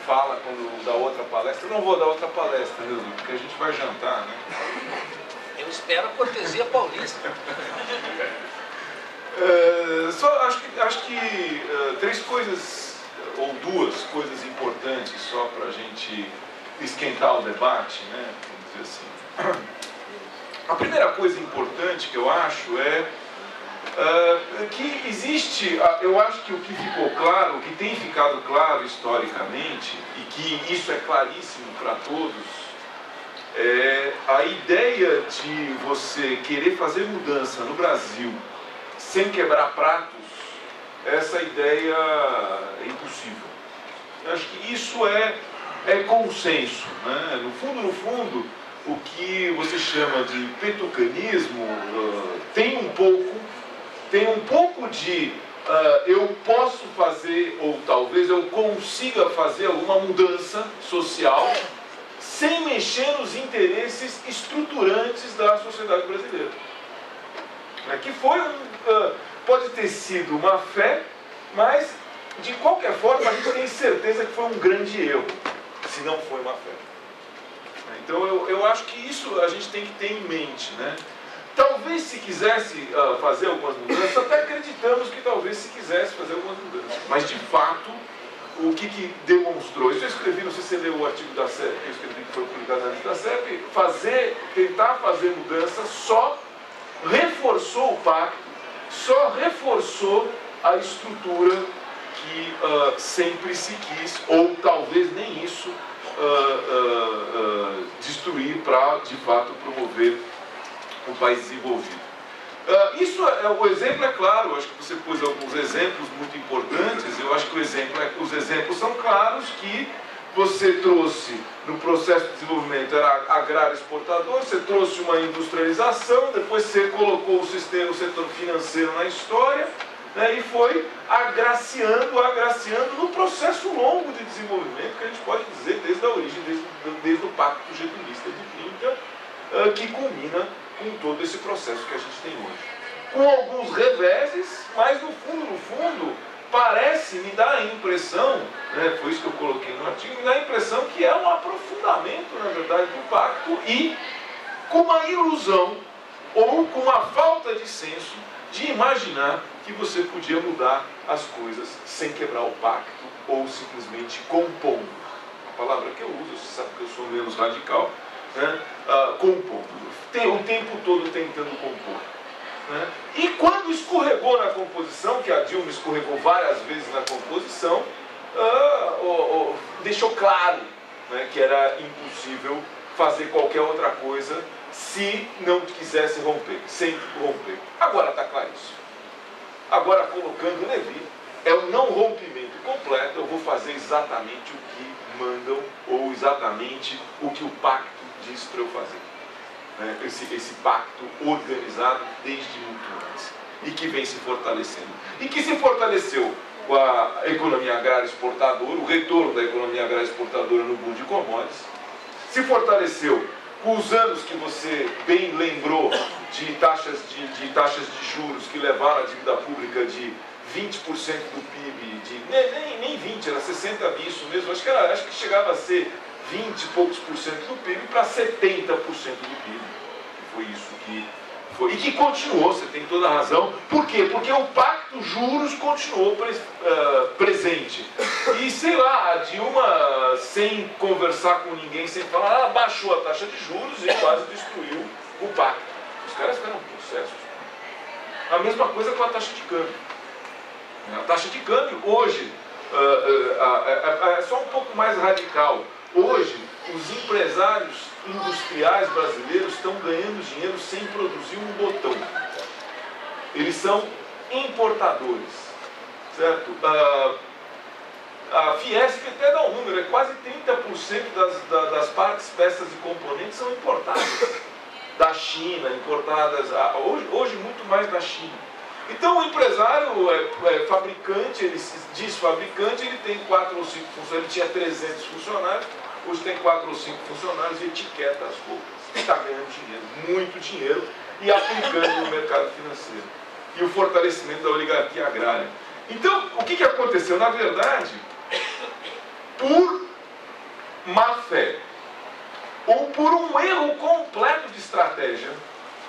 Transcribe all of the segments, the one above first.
fala quando dá outra palestra. Eu não vou dar outra palestra, Nilson, porque a gente vai jantar, né? Eu espero a cortesia paulista. Acho que três coisas, ou duas coisas importantes só para a gente esquentar o debate, né? Vamos dizer assim. A primeira coisa importante que eu acho é que existe, eu acho que o que ficou claro, o que tem ficado claro historicamente, e que isso é claríssimo para todos, é a ideia de você querer fazer mudança no Brasil sem quebrar pratos. Essa ideia é impossível. Eu acho que isso é consenso, né? No fundo, o que você chama de petucanismo tem um pouco de eu posso fazer, ou talvez eu consiga fazer alguma mudança social sem mexer nos interesses estruturantes da sociedade brasileira. Que foi pode ter sido uma fé, mas de qualquer forma a gente tem certeza que foi um grande erro, se não foi uma fé. Então eu acho que isso a gente tem que ter em mente, né? Talvez se quisesse fazer algumas mudanças, até acreditamos que talvez se quisesse fazer algumas mudanças, mas de fato o que demonstrou, isso eu escrevi, não sei se você leu o artigo da CEP, que eu escrevi que foi publicado na lista da CEP, tentar fazer mudança só reforçou o pacto, só reforçou a estrutura que sempre se quis, ou talvez nem isso, destruir para, de fato, promover um país desenvolvido. O exemplo é claro, eu acho que você pôs alguns exemplos muito importantes, eu acho que os exemplos são claros que você trouxe no processo de desenvolvimento, era agrário exportador, você trouxe uma industrialização, depois você colocou o setor financeiro na história, né, e foi agraciando no processo longo de desenvolvimento, que a gente pode dizer desde a origem, desde o Pacto Getulista de 30, que culmina com todo esse processo que a gente tem hoje. Com alguns reveses, mas no fundo, me dá a impressão, né, foi isso que eu coloquei no artigo, me dá a impressão que é um aprofundamento, na verdade, do pacto e com uma ilusão ou com uma falta de senso de imaginar que você podia mudar as coisas sem quebrar o pacto ou simplesmente compondo. A palavra que eu uso, você sabe que eu sou menos radical, né, compondo. O tempo todo tentando compor. Né? E quando escorregou na composição, que a Dilma escorregou várias vezes na composição, deixou claro, né, que era impossível fazer qualquer outra coisa se não quisesse romper, sem romper. Agora está claríssimo. Agora, colocando Levi, é o não rompimento completo, eu vou fazer exatamente o que mandam, ou exatamente o que o pacto diz para eu fazer. Esse pacto organizado desde muito antes e que vem se fortalecendo e que se fortaleceu com a economia agrária exportadora, o retorno da economia agrária exportadora no boom de commodities, se fortaleceu com os anos que você bem lembrou de taxas de juros que levaram a dívida pública de 20% do PIB, nem 20, era 60 isso mesmo, acho que chegava a ser 20 e poucos por cento do PIB para 70% do PIB. Foi isso que foi. E que continuou, você tem toda a razão. Por quê? Porque o pacto juros continuou presente. E sei lá, a Dilma, sem conversar com ninguém, sem falar, ela baixou a taxa de juros e quase destruiu o pacto. Os caras fizeram processos. A mesma coisa com a taxa de câmbio. A taxa de câmbio hoje é só um pouco mais radical. Hoje, os empresários industriais brasileiros estão ganhando dinheiro sem produzir um botão. Eles são importadores, certo? A Fiesp até dá um número, quase 30% das partes, peças e componentes são importadas da China, hoje muito mais da China. Então o empresário é fabricante, ele se diz fabricante, ele tem 4 ou 5 funcionários, ele tinha 300 funcionários, hoje tem 4 ou 5 funcionários e etiqueta as roupas. Está ganhando dinheiro, muito dinheiro, e aplicando no mercado financeiro. E o fortalecimento da oligarquia agrária. Então, o que aconteceu? Na verdade, por má fé ou por um erro completo de estratégia,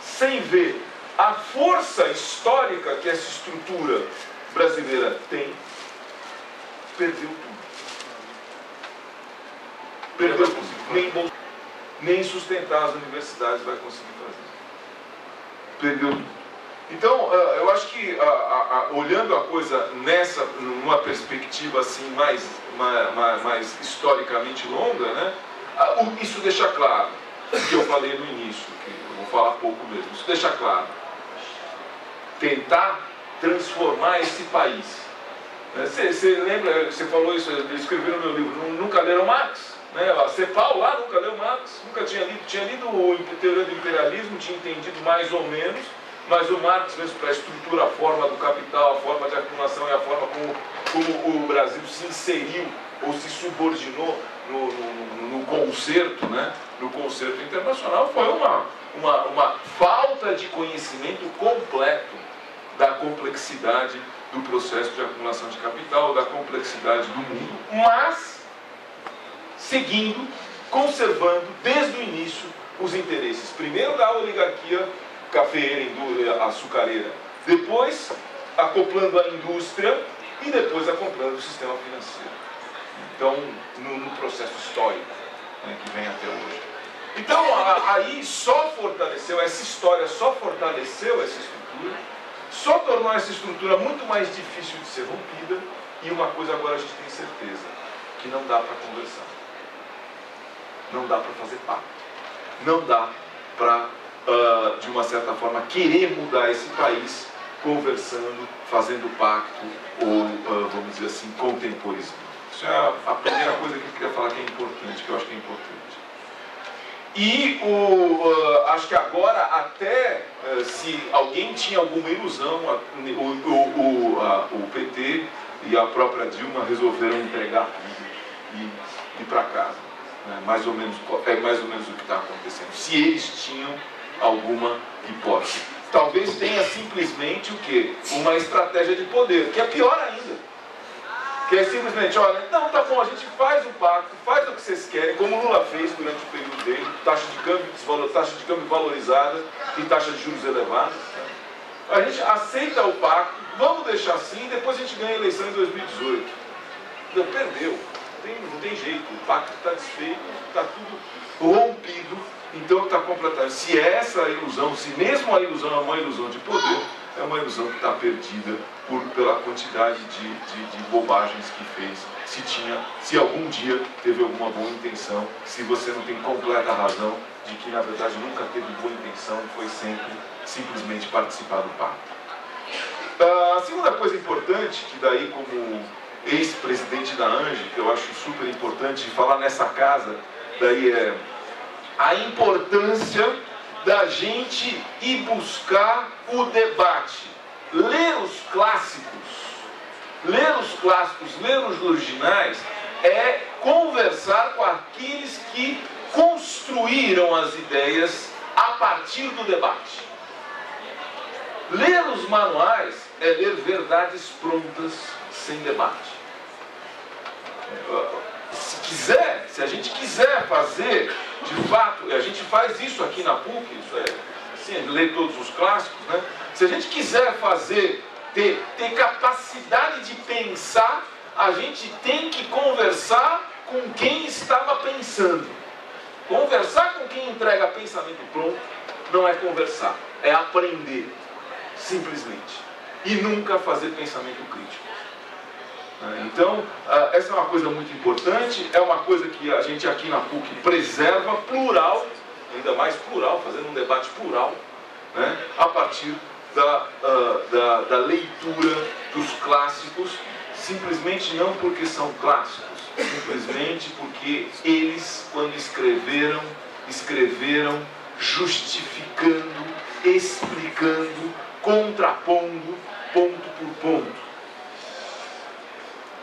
sem ver a força histórica que essa estrutura brasileira tem, perdeu tudo. Perdeu tudo. Nem sustentar as universidades vai conseguir fazer. Perdeu tudo. Então, eu acho que, olhando a coisa numa perspectiva assim, mais historicamente longa, né, isso deixa claro, o que eu falei no início, que eu vou falar pouco mesmo, isso deixa claro. Tentar transformar esse país. Você lembra, você falou isso, eu escrevi no meu livro, nunca leram Marx? Né? A Cepal lá nunca leu Marx, nunca tinha lido o Teoria do Imperialismo, tinha entendido mais ou menos, mas o Marx, mesmo para a estrutura, a forma do capital, a forma de acumulação e a forma como o Brasil se inseriu ou se subordinou no concerto, né? No concerto internacional, foi uma falta de conhecimento completo da complexidade do processo de acumulação de capital, da complexidade do mundo, mas seguindo, conservando desde o início os interesses, primeiro da oligarquia cafeeira, açucareira, depois acoplando a indústria e depois acoplando o sistema financeiro. Então, no processo histórico, né, que vem até hoje. Então, aí só fortaleceu, essa história só fortaleceu essa estrutura, só tornou essa estrutura muito mais difícil de ser rompida, e uma coisa agora a gente tem certeza, que não dá para conversar. Não dá para fazer pacto. Não dá para, de uma certa forma, querer mudar esse país conversando, fazendo pacto ou, vamos dizer assim, contemporizando. Isso é a primeira coisa que eu queria falar que é importante, que eu acho que é importante. E acho que agora, até se alguém tinha alguma ilusão, o PT e a própria Dilma resolveram entregar tudo e ir para casa. É mais ou menos o que está acontecendo. Se eles tinham alguma hipótese. Talvez tenha simplesmente o quê? Uma estratégia de poder, que é pior ainda. Que é simplesmente, olha, não, tá bom, a gente faz o pacto, faz o que vocês querem, como o Lula fez durante o período dele, taxa de câmbio valorizada e taxa de juros elevada. A gente aceita o pacto, vamos deixar assim, depois a gente ganha a eleição em 2018. Não, perdeu. Não tem jeito, o pacto está desfeito, está tudo rompido, então está completamente. Se é essa ilusão, se mesmo a ilusão é uma ilusão de poder, é uma ilusão que está perdida pela quantidade de bobagens que fez, se algum dia teve alguma boa intenção, se você não tem completa razão de que na verdade nunca teve boa intenção, foi sempre simplesmente participar do pacto. A segunda coisa importante, que daí como ex-presidente da ANGE, que eu acho super importante de falar nessa casa, daí é a importância da gente ir buscar o debate, ler os clássicos, ler os originais, é conversar com aqueles que construíram as ideias a partir do debate. Ler os manuais é ler verdades prontas sem debate. Se a gente quiser fazer, de fato, a gente faz isso aqui na PUC, isso é assim, ler todos os clássicos, né? Se a gente quiser fazer, ter capacidade de pensar, a gente tem que conversar com quem estava pensando. Conversar com quem entrega pensamento pronto não é conversar, é aprender, simplesmente. E nunca fazer pensamento crítico. Então, essa é uma coisa muito importante, é uma coisa que a gente aqui na PUC preserva, plural, ainda mais plural, fazendo um debate plural, né, a partir da leitura dos clássicos, simplesmente não porque são clássicos, simplesmente porque eles, quando escreveram justificando, explicando, contrapondo, ponto por ponto.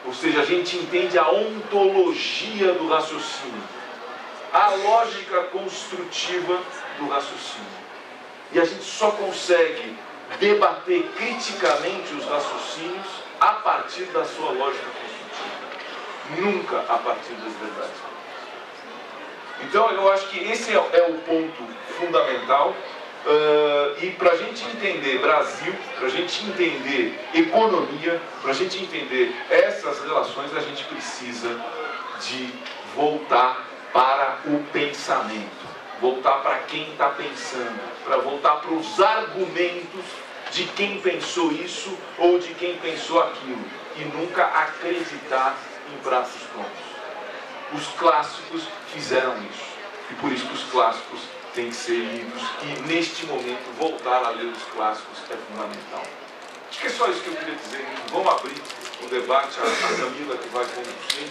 Ou seja, a gente entende a ontologia do raciocínio, a lógica construtiva do raciocínio. E a gente só consegue debater criticamente os raciocínios a partir da sua lógica construtiva, nunca a partir das verdades. Então, eu acho que esse é o ponto fundamental. E para a gente entender Brasil, para a gente entender economia, para a gente entender essas relações, a gente precisa de voltar para o pensamento, voltar para quem está pensando, para voltar para os argumentos de quem pensou isso ou de quem pensou aquilo, e nunca acreditar em braços prontos. Os clássicos fizeram isso, e por isso que os clássicos têm que ser lidos, e neste momento voltar a ler os clássicos é fundamental. Acho que é só isso que eu queria dizer. Vamos abrir o debate, a Camila que vai conduzir.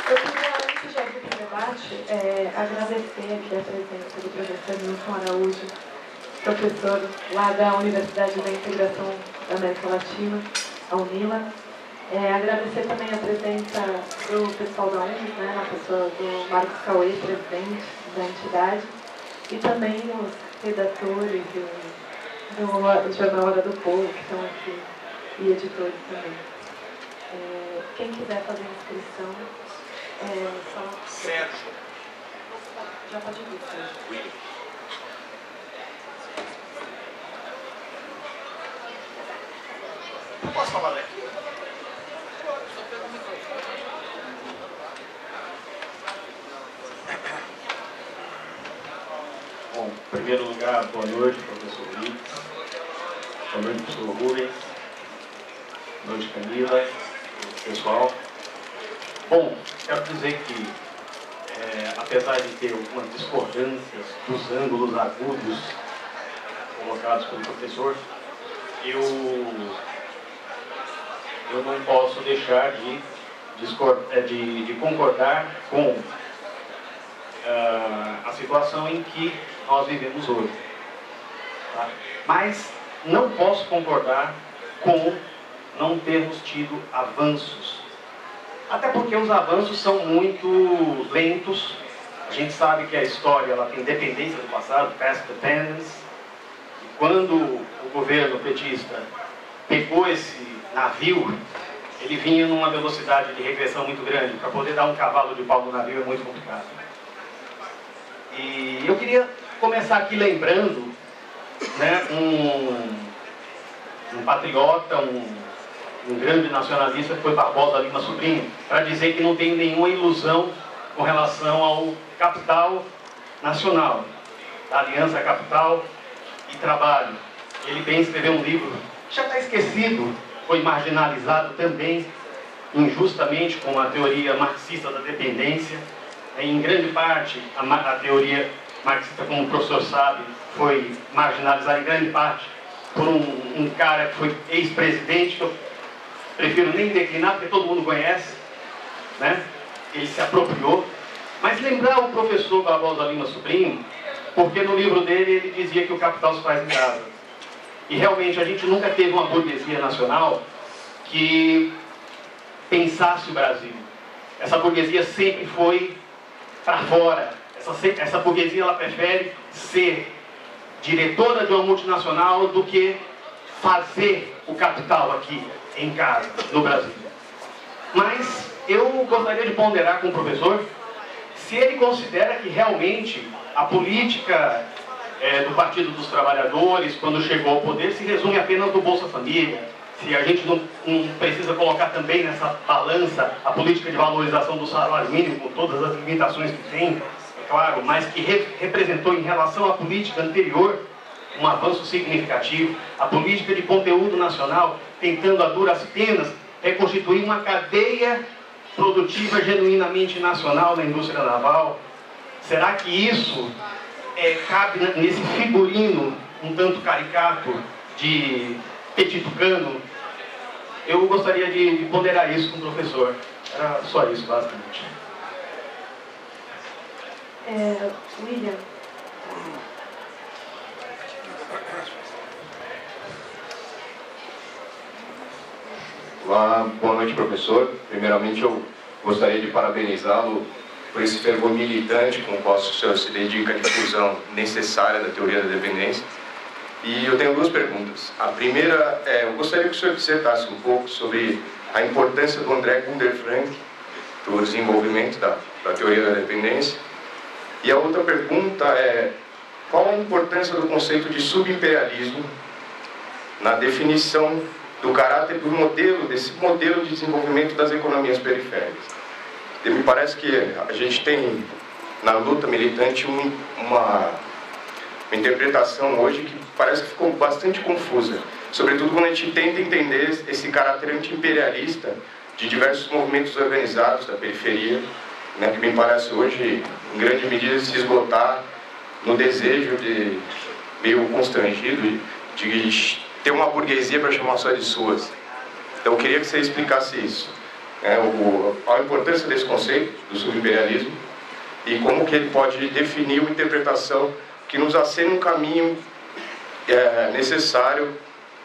Eu queria, antes de abrir o debate, agradecer aqui a presença do professor Nilson Araújo, professor lá da Universidade da Integração da América Latina, a UNILA. Agradecer também a presença do pessoal da UNES, né, na pessoa do Marcos Cauê, presidente da entidade, e também os redatores do Jornal Hora do Povo, que estão aqui, e editores também. Quem quiser fazer inscrição, só... Sérgio. Já pode vir, Sérgio. Eu posso falar daqui? Bom, em primeiro lugar, boa noite, professor Rix, boa noite, professor Rubens, boa noite, Camila, pessoal. Bom, quero dizer que, apesar de ter algumas discordâncias dos ângulos agudos colocados pelo professor, eu não posso deixar de concordar com a situação em que nós vivemos hoje. Tá? Mas não posso concordar com não termos tido avanços. Até porque os avanços são muito lentos. A gente sabe que a história ela tem dependência do passado, past dependence. E quando o governo petista pegou esse navio, ele vinha numa velocidade de regressão muito grande. Para poder dar um cavalo de pau no navio é muito complicado. E eu queria começar aqui lembrando, né, um patriota, um grande nacionalista que foi Barbosa Lima Sobrinho, para dizer que não tenho nenhuma ilusão com relação ao capital nacional, da Aliança Capital e Trabalho. Ele bem escreveu um livro que já está esquecido, foi marginalizado também, injustamente, com a teoria marxista da dependência. Em grande parte, a teoria marxista, como o professor sabe, foi marginalizada em grande parte por um cara que foi ex-presidente, que eu prefiro nem declinar, porque todo mundo conhece, né? Ele se apropriou. Mas lembrar o professor Barbosa Lima Sobrinho, porque no livro dele ele dizia que o capital se faz em casa. E realmente a gente nunca teve uma burguesia nacional que pensasse o Brasil. Essa burguesia sempre foi para fora. Essa burguesia ela prefere ser diretora de uma multinacional do que fazer o capital aqui em casa, no Brasil. Mas eu gostaria de ponderar com o professor se ele considera que realmente a política do Partido dos Trabalhadores, quando chegou ao poder, se resume apenas do Bolsa Família. Se a gente não precisa colocar também nessa balança a política de valorização do salário mínimo, com todas as limitações que tem, é claro, mas que representou em relação à política anterior um avanço significativo. A política de conteúdo nacional, tentando a duras penas reconstituir uma cadeia produtiva genuinamente nacional na indústria naval. Será que isso cabe nesse figurino um tanto caricato de petitucano? Eu gostaria de ponderar isso com o professor. Era só isso, basicamente. William. Olá, boa noite, professor. Primeiramente, eu gostaria de parabenizá-lo por esse fervor militante com o qual o senhor se dedica à difusão necessária da teoria da dependência. E eu tenho duas perguntas. A primeira eu gostaria que o senhor dissertasse um pouco sobre a importância do André Gunder Frank para o desenvolvimento da teoria da dependência. E a outra pergunta é: qual a importância do conceito de subimperialismo na definição do caráter do modelo, desse modelo de desenvolvimento das economias periféricas? E me parece que a gente tem na luta militante uma interpretação hoje que parece que ficou bastante confusa, sobretudo quando a gente tenta entender esse caráter anti-imperialista de diversos movimentos organizados da periferia, né, que me parece hoje, em grande medida, se esgotar no desejo de, meio constrangido, de ter uma burguesia para chamar só de suas. Então eu queria que você explicasse isso, né, a importância desse conceito do subimperialismo e como que ele pode definir uma interpretação que nos acene um caminho necessário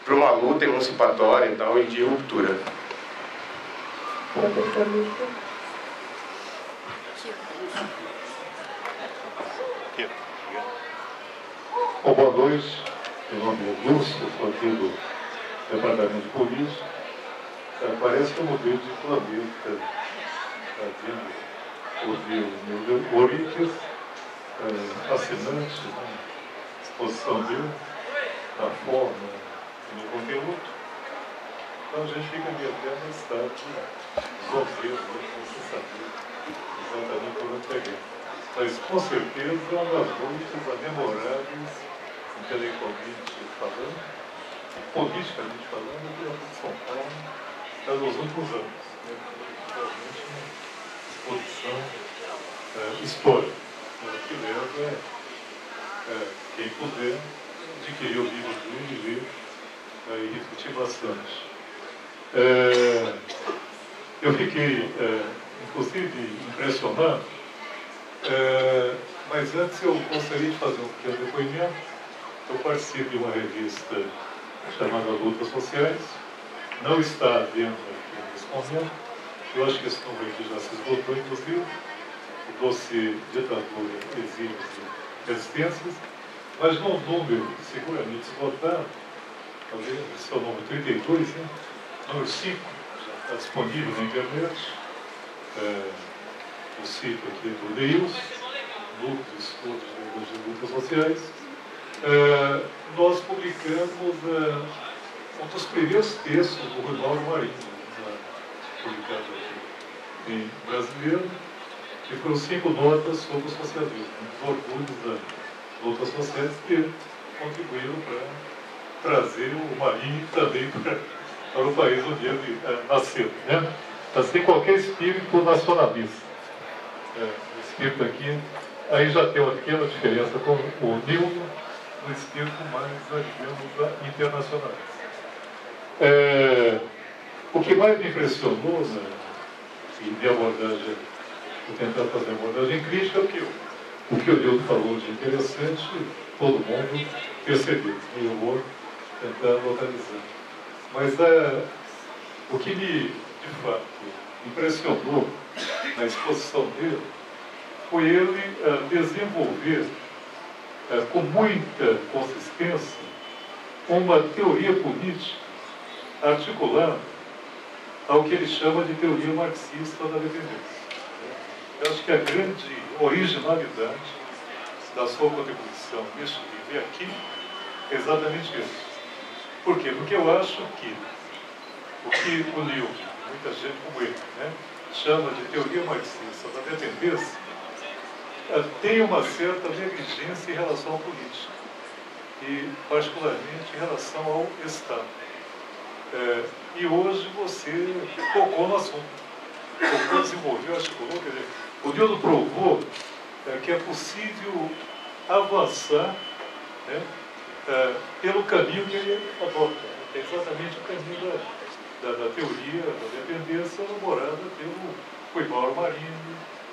para uma luta emancipatória e tal, e de ruptura. Professor Lúcio. Boa noite, meu nome é Lúcio, sou aqui do Departamento de Polícia. Parece que eu mudei de planeta, ouvi o meu Corinthians, fascinante, né? Exposição dele, na forma e no conteúdo. Então a gente fica meio até mais tarde, zonzeiro, sem saber exatamente por onde peguei. Mas com certeza é uma das noites memoráveis, intelectualmente falando, politicamente falando, de São Paulo, nos últimos anos. Realmente uma exposição histórica, que leva quem puder adquirir o livro dele e ler e refletir bastante. Eu fiquei, inclusive, impressionado, mas antes eu gostaria de fazer um pequeno depoimento. Eu participo de uma revista chamada Lutas Sociais, não está vendo aqui nesse momento, eu acho que esse número aqui já se esgotou, inclusive, o dossiê Ditadura, Exílios e Resistências, mas num número seguramente esgotado, talvez esse é o número 32, né? Número 5, já está disponível na internet, o sítio aqui do Deus, Núcleo de Estudos de Lutas Sociais. Nós publicamos um dos primeiros textos do Rui Mauro Marinho, publicado aqui em brasileiro, que foram 5 notas sobre o socialismo, os orgulhos das lutas sociais que contribuíram para trazer o Marinho também para o país onde ele nasceu, né? Mas tem qualquer espírito nacionalista. O espírito aqui, aí já tem uma pequena diferença com o Nildo, no espírito mais, digamos, internacionalista. O que mais me impressionou, né, e minha abordagem, vou tentar fazer uma abordagem crítica, é o que o Nildo falou de interessante, todo mundo percebeu, e eu vou tentar localizar. Mas o que me, de fato, impressionou na exposição dele foi ele desenvolver com muita consistência uma teoria política articulada ao que ele chama de teoria marxista da dependência. Eu acho que a grande originalidade da sua contribuição neste livro aqui é exatamente isso. Por quê? Porque eu acho que o que o Nildo, muita gente como ele, né, chama de teoria marxista da dependência, tem uma certa negligência em relação à política e, particularmente, em relação ao Estado. E hoje você tocou no assunto, tocou, desenvolveu, articulou, quer dizer, o Nildo provou que é possível avançar, né, pelo caminho que ele adota, que é exatamente o caminho da teoria da dependência elaborada pelo Rui Mauro Marinho,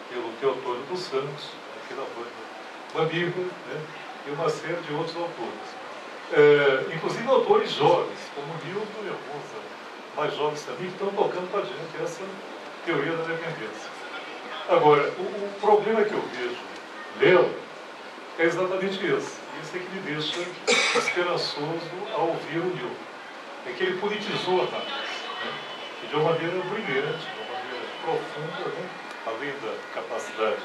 pelo Teotônio dos Santos, aqui na Bambirra, né, e uma série de outros autores. Inclusive autores jovens, como o Nildo e alguns mais jovens também, que estão tocando para a gente essa teoria da dependência. Agora, o problema que eu vejo nela é exatamente esse. Isso é que me deixa esperançoso ao ouvir o Nildo. É que ele politizou a análise. Né? e de uma maneira brilhante, de uma maneira profunda, né? Além da capacidade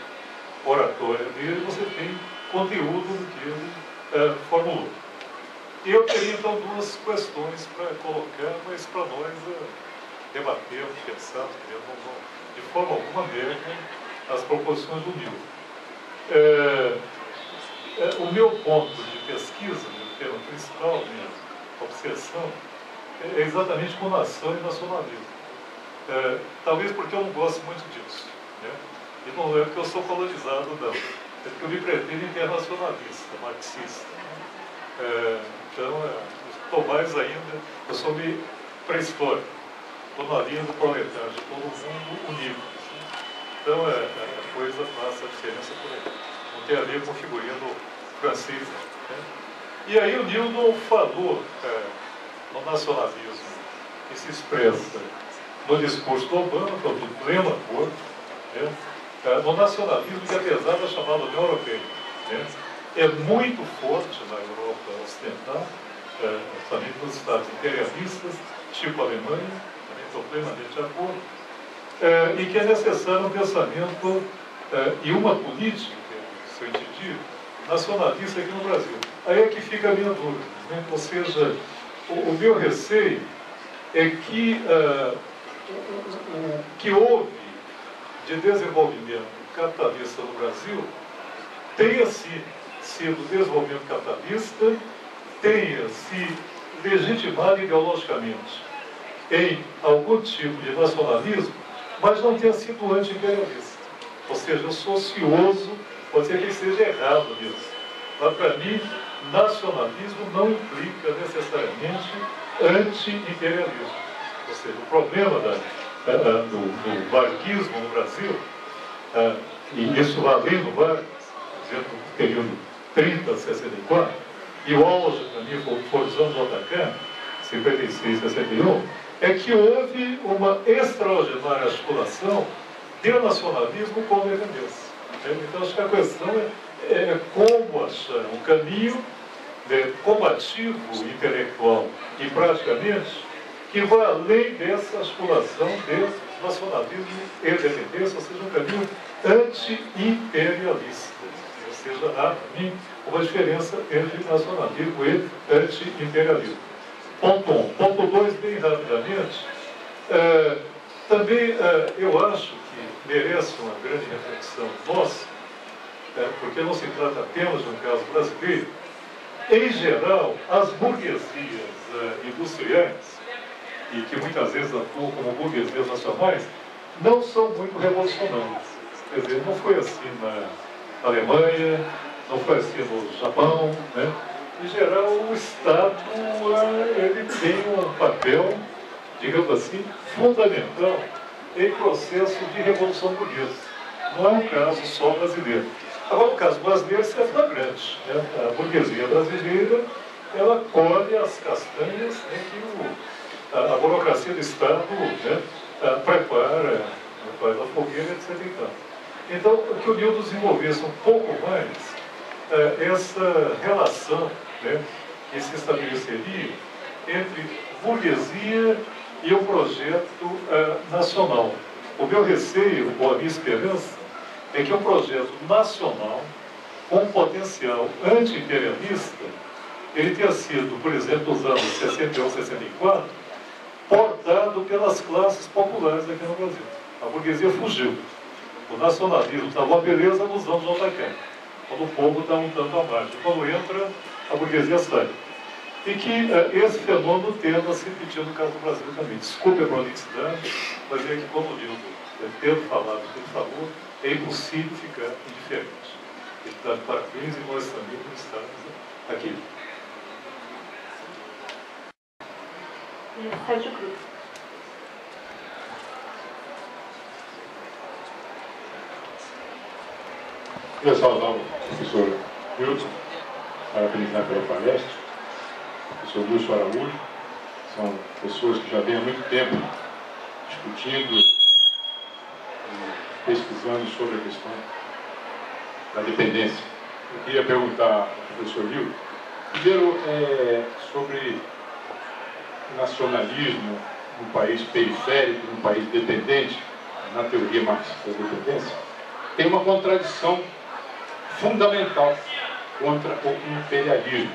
oratória dele, você tem conteúdo do que ele formulou. E eu teria então duas questões para colocar, mas para nós debatermos, pensarmos, de forma alguma nega as proposições do Nildo. O meu ponto de pesquisa, meu tema principal, minha obsessão, é exatamente com nação e nacionalismo. Talvez porque eu não gosto muito disso, né? E não é porque eu sou colonizado, não. É porque eu me pretendo internacionalista, marxista. Então, estou mais ainda, eu sou meio pré-histórico. Estou na linha do proletário, de todo mundo unido. Então, a coisa passa a diferença por aí. Não tem a ver com o figurino francês. Né? E aí o Nildo falou no nacionalismo que se expressa no discurso do Obama, que eu de pleno acordo, né? No nacionalismo que, apesar da chamada União Europeia, né? É muito forte na Europa ocidental, também nos Estados imperialistas, tipo a Alemanha, também estou plenamente de acordo, e que é necessário um pensamento e uma política, se eu entendi, nacionalista aqui no Brasil. Aí é que fica a minha dúvida, né? Ou seja, o meu receio é que o que houve de desenvolvimento capitalista no Brasil tenha sido desenvolvimento capitalista, tenha se legitimado ideologicamente em algum tipo de nacionalismo, mas não tenha sido anti-imperialista. Ou seja, eu sou ocioso, pode ser que esteja errado nisso. Mas, para mim, nacionalismo não implica necessariamente anti-imperialismo. Ou seja, o problema do varguismo no Brasil, e isso valendo vargas, no período 30 a 64, e o auge para mim foi os anos JK, 56 a 61, é que houve uma extraordinária articulação do nacionalismo com a independência. Então, acho que a questão é como achar um caminho combativo, intelectual e praticamente, que vai além dessa articulação de nacionalismo e independência, ou seja, um caminho anti-imperialista. Ou seja, há, para mim, uma diferença entre nacionalismo e anti-imperialismo. Ponto 1. Ponto 2, bem rapidamente. Também eu acho que merece uma grande reflexão nossa, porque não se trata apenas de um caso brasileiro. Em geral, as burguesias industriais, e que muitas vezes atuam como burguesias nacionais, não são muito revolucionárias. Quer dizer, não foi assim na Alemanha, não foi assim no Japão, né? Em geral, o Estado ele tem um papel, digamos assim, fundamental em processo de revolução burguesa. Não é um caso só brasileiro. Agora, o caso brasileiro é flagrante, né? A burguesia brasileira, ela colhe as castanhas, né, que a burocracia do Estado, né, prepara, faz a fogueira, etc. Então, que o Nildo desenvolvesse um pouco mais essa relação, né, que se estabeleceria entre burguesia e o projeto nacional. O meu receio, ou a minha esperança, é que um projeto nacional, com potencial anti-imperialista, ele tenha sido, por exemplo, nos anos 61, 64, portado pelas classes populares aqui no Brasil. A burguesia fugiu. O nacionalismo estava uma beleza nos anos JK, quando o povo está um tanto à margem. Quando entra, a burguesia sai. E que esse fenômeno tenda a se repetir no caso do Brasil também. Desculpe a prolixidade, mas é que, como o Nildo, tendo falado o que ele falou, é impossível ficar indiferente. Ele está de parabéns e nós também estamos aqui. Sérgio Cruz. Queria saudar o professor Milton, parabenizar pela palestra, o professor Lúcio Araújo, são pessoas que já vêm há muito tempo discutindo e pesquisando sobre a questão da dependência. Eu queria perguntar ao professor Milton, primeiro, sobre nacionalismo num país periférico, num país dependente, na teoria marxista da dependência, tem uma contradição fundamental contra o imperialismo.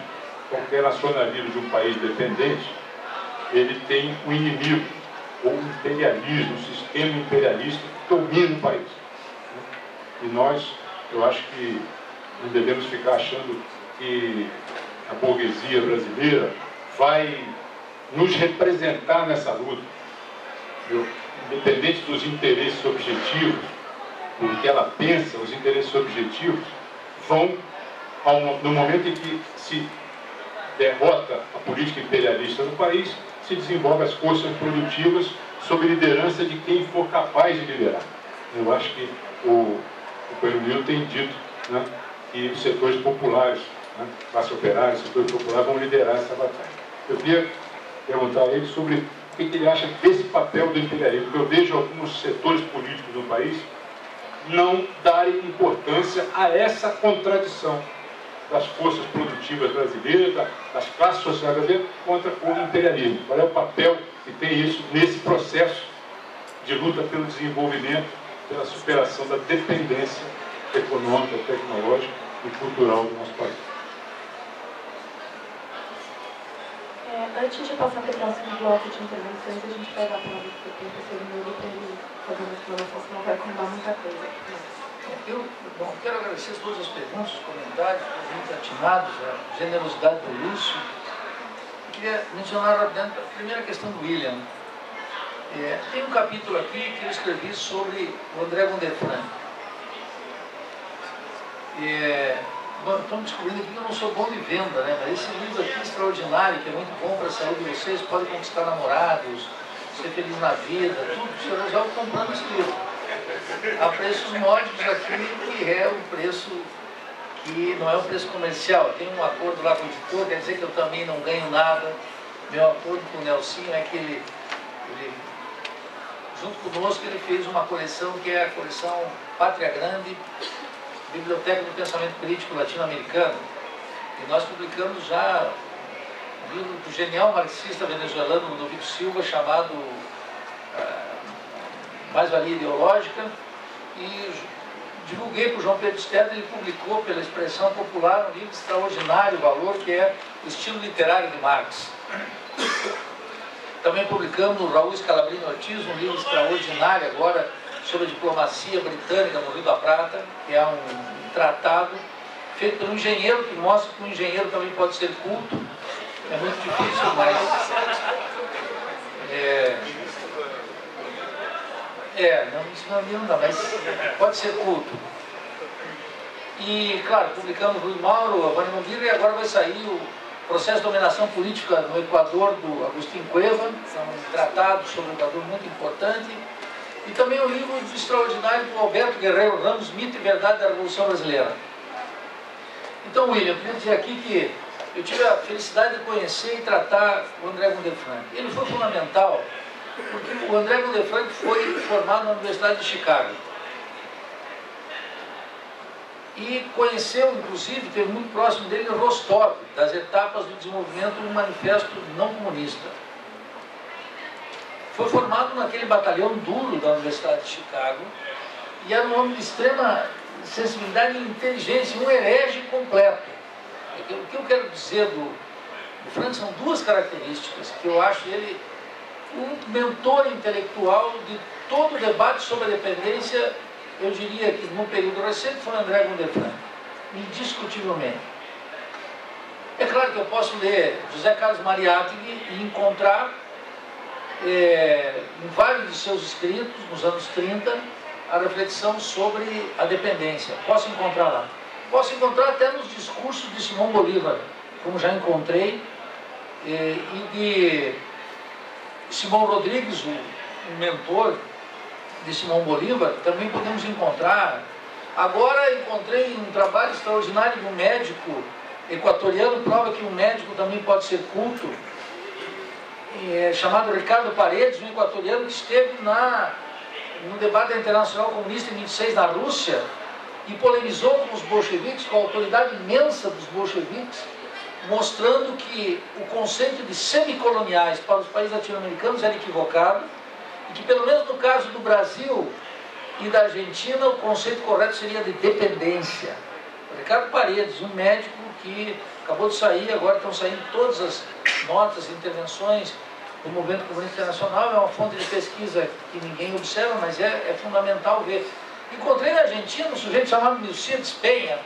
Qualquer nacionalismo de um país dependente, ele tem um inimigo, ou um imperialismo, um sistema imperialista que domina o país. E nós, eu acho que não devemos ficar achando que a burguesia brasileira vai nos representar nessa luta. Independente dos interesses objetivos, porque ela pensa, os interesses objetivos vão, no momento em que se derrota a política imperialista no país, se desenvolvem as forças produtivas sob liderança de quem for capaz de liderar. Eu acho que o Coelho tem dito, né, que os setores populares, né, classe operária, setores populares vão liderar essa batalha. Eu queria perguntar a ele sobre o que ele acha desse papel do imperialismo, porque eu vejo alguns setores políticos do país não darem importância a essa contradição das forças produtivas brasileiras, das classes sociais brasileiras contra o imperialismo. Qual é o papel que tem isso nesse processo de luta pelo desenvolvimento, pela superação da dependência econômica, tecnológica e cultural do nosso país? Antes de passar para o próximo bloco de intervenções, a gente vai dar a palavra para o professor Muro para ele fazer uma explanação, senão vai acumular muita coisa. Eu quero agradecer todas as perguntas, os comentários, os muito atinados, a generosidade do Lúcio. Eu queria mencionar rapidamente a primeira questão do William. Tem um capítulo aqui que eu escrevi sobre o André Gondefrank. Estamos descobrindo aqui que eu não sou bom de venda, né? Mas esse livro aqui é extraordinário, que é muito bom para a saúde de vocês, pode conquistar namorados, ser feliz na vida, tudo. Você resolve comprando esse livro. Há preços módicos aqui, que é um preço que não é um preço comercial. Tem um acordo lá com o editor, quer dizer que eu também não ganho nada. Meu acordo com o Nelsinho é que ele junto conosco, ele fez uma coleção que é a coleção Pátria Grande, Biblioteca do Pensamento Crítico Latino-Americano. E nós publicamos já um livro do genial marxista venezuelano Ludovico Silva, chamado Mais-Valia Ideológica, e divulguei para o João Pedro Stedler, ele publicou pela Expressão Popular um livro de extraordinário valor, que é O Estilo Literário de Marx. Também publicamos o Raul Scalabrini Ortiz, um livro extraordinário agora sobre a diplomacia britânica no Rio da Prata, que é um tratado feito por um engenheiro, que mostra que um engenheiro também pode ser culto. É muito difícil, mas... não dá, mas pode ser culto. E, claro, publicamos o Rui Mauro, a Vânia Monguira, e agora vai sair o Processo de Dominação Política no Equador, do Agustín Cueva, que é um tratado sobre o Equador muito importante. E também o livro extraordinário do Alberto Guerreiro Ramos, Mito e Verdade da Revolução Brasileira. Então, William, eu queria dizer aqui que eu tive a felicidade de conhecer e tratar o André Gondefrank. Ele foi fundamental, porque o André Gondefrank foi formado na Universidade de Chicago. E conheceu, inclusive, teve muito próximo dele Rostov, das etapas do desenvolvimento do Manifesto Não Comunista. Foi formado naquele batalhão duro da Universidade de Chicago e era um homem de extrema sensibilidade e inteligência, um herege completo. O que eu quero dizer do Frank são duas características que eu acho ele um mentor intelectual de todo o debate sobre a dependência. Eu diria que no período recente foi André Gondefrank, indiscutivelmente. É claro que eu posso ler José Carlos Mariátegui e encontrar em vários de seus escritos, nos anos 30, a reflexão sobre a dependência. Posso encontrar lá. Posso encontrar até nos discursos de Simão Bolívar, como já encontrei, e de Simão Rodrigues, o mentor de Simão Bolívar, também podemos encontrar. Agora encontrei um trabalho extraordinário de um médico equatoriano, prova que um médico também pode ser culto, chamado Ricardo Paredes, um equatoriano que esteve no debate internacional comunista em 26 na Rússia e polemizou com os bolcheviques, com a autoridade imensa dos bolcheviques, mostrando que o conceito de semicoloniais para os países latino-americanos era equivocado, e que pelo menos no caso do Brasil e da Argentina, o conceito correto seria de dependência. O Ricardo Paredes, um médico que acabou de sair, agora estão saindo todas as notas, intervenções do Movimento Comunista Internacional, é uma fonte de pesquisa que ninguém observa, mas é fundamental ver. Encontrei na Argentina um sujeito chamado Milciades Penha,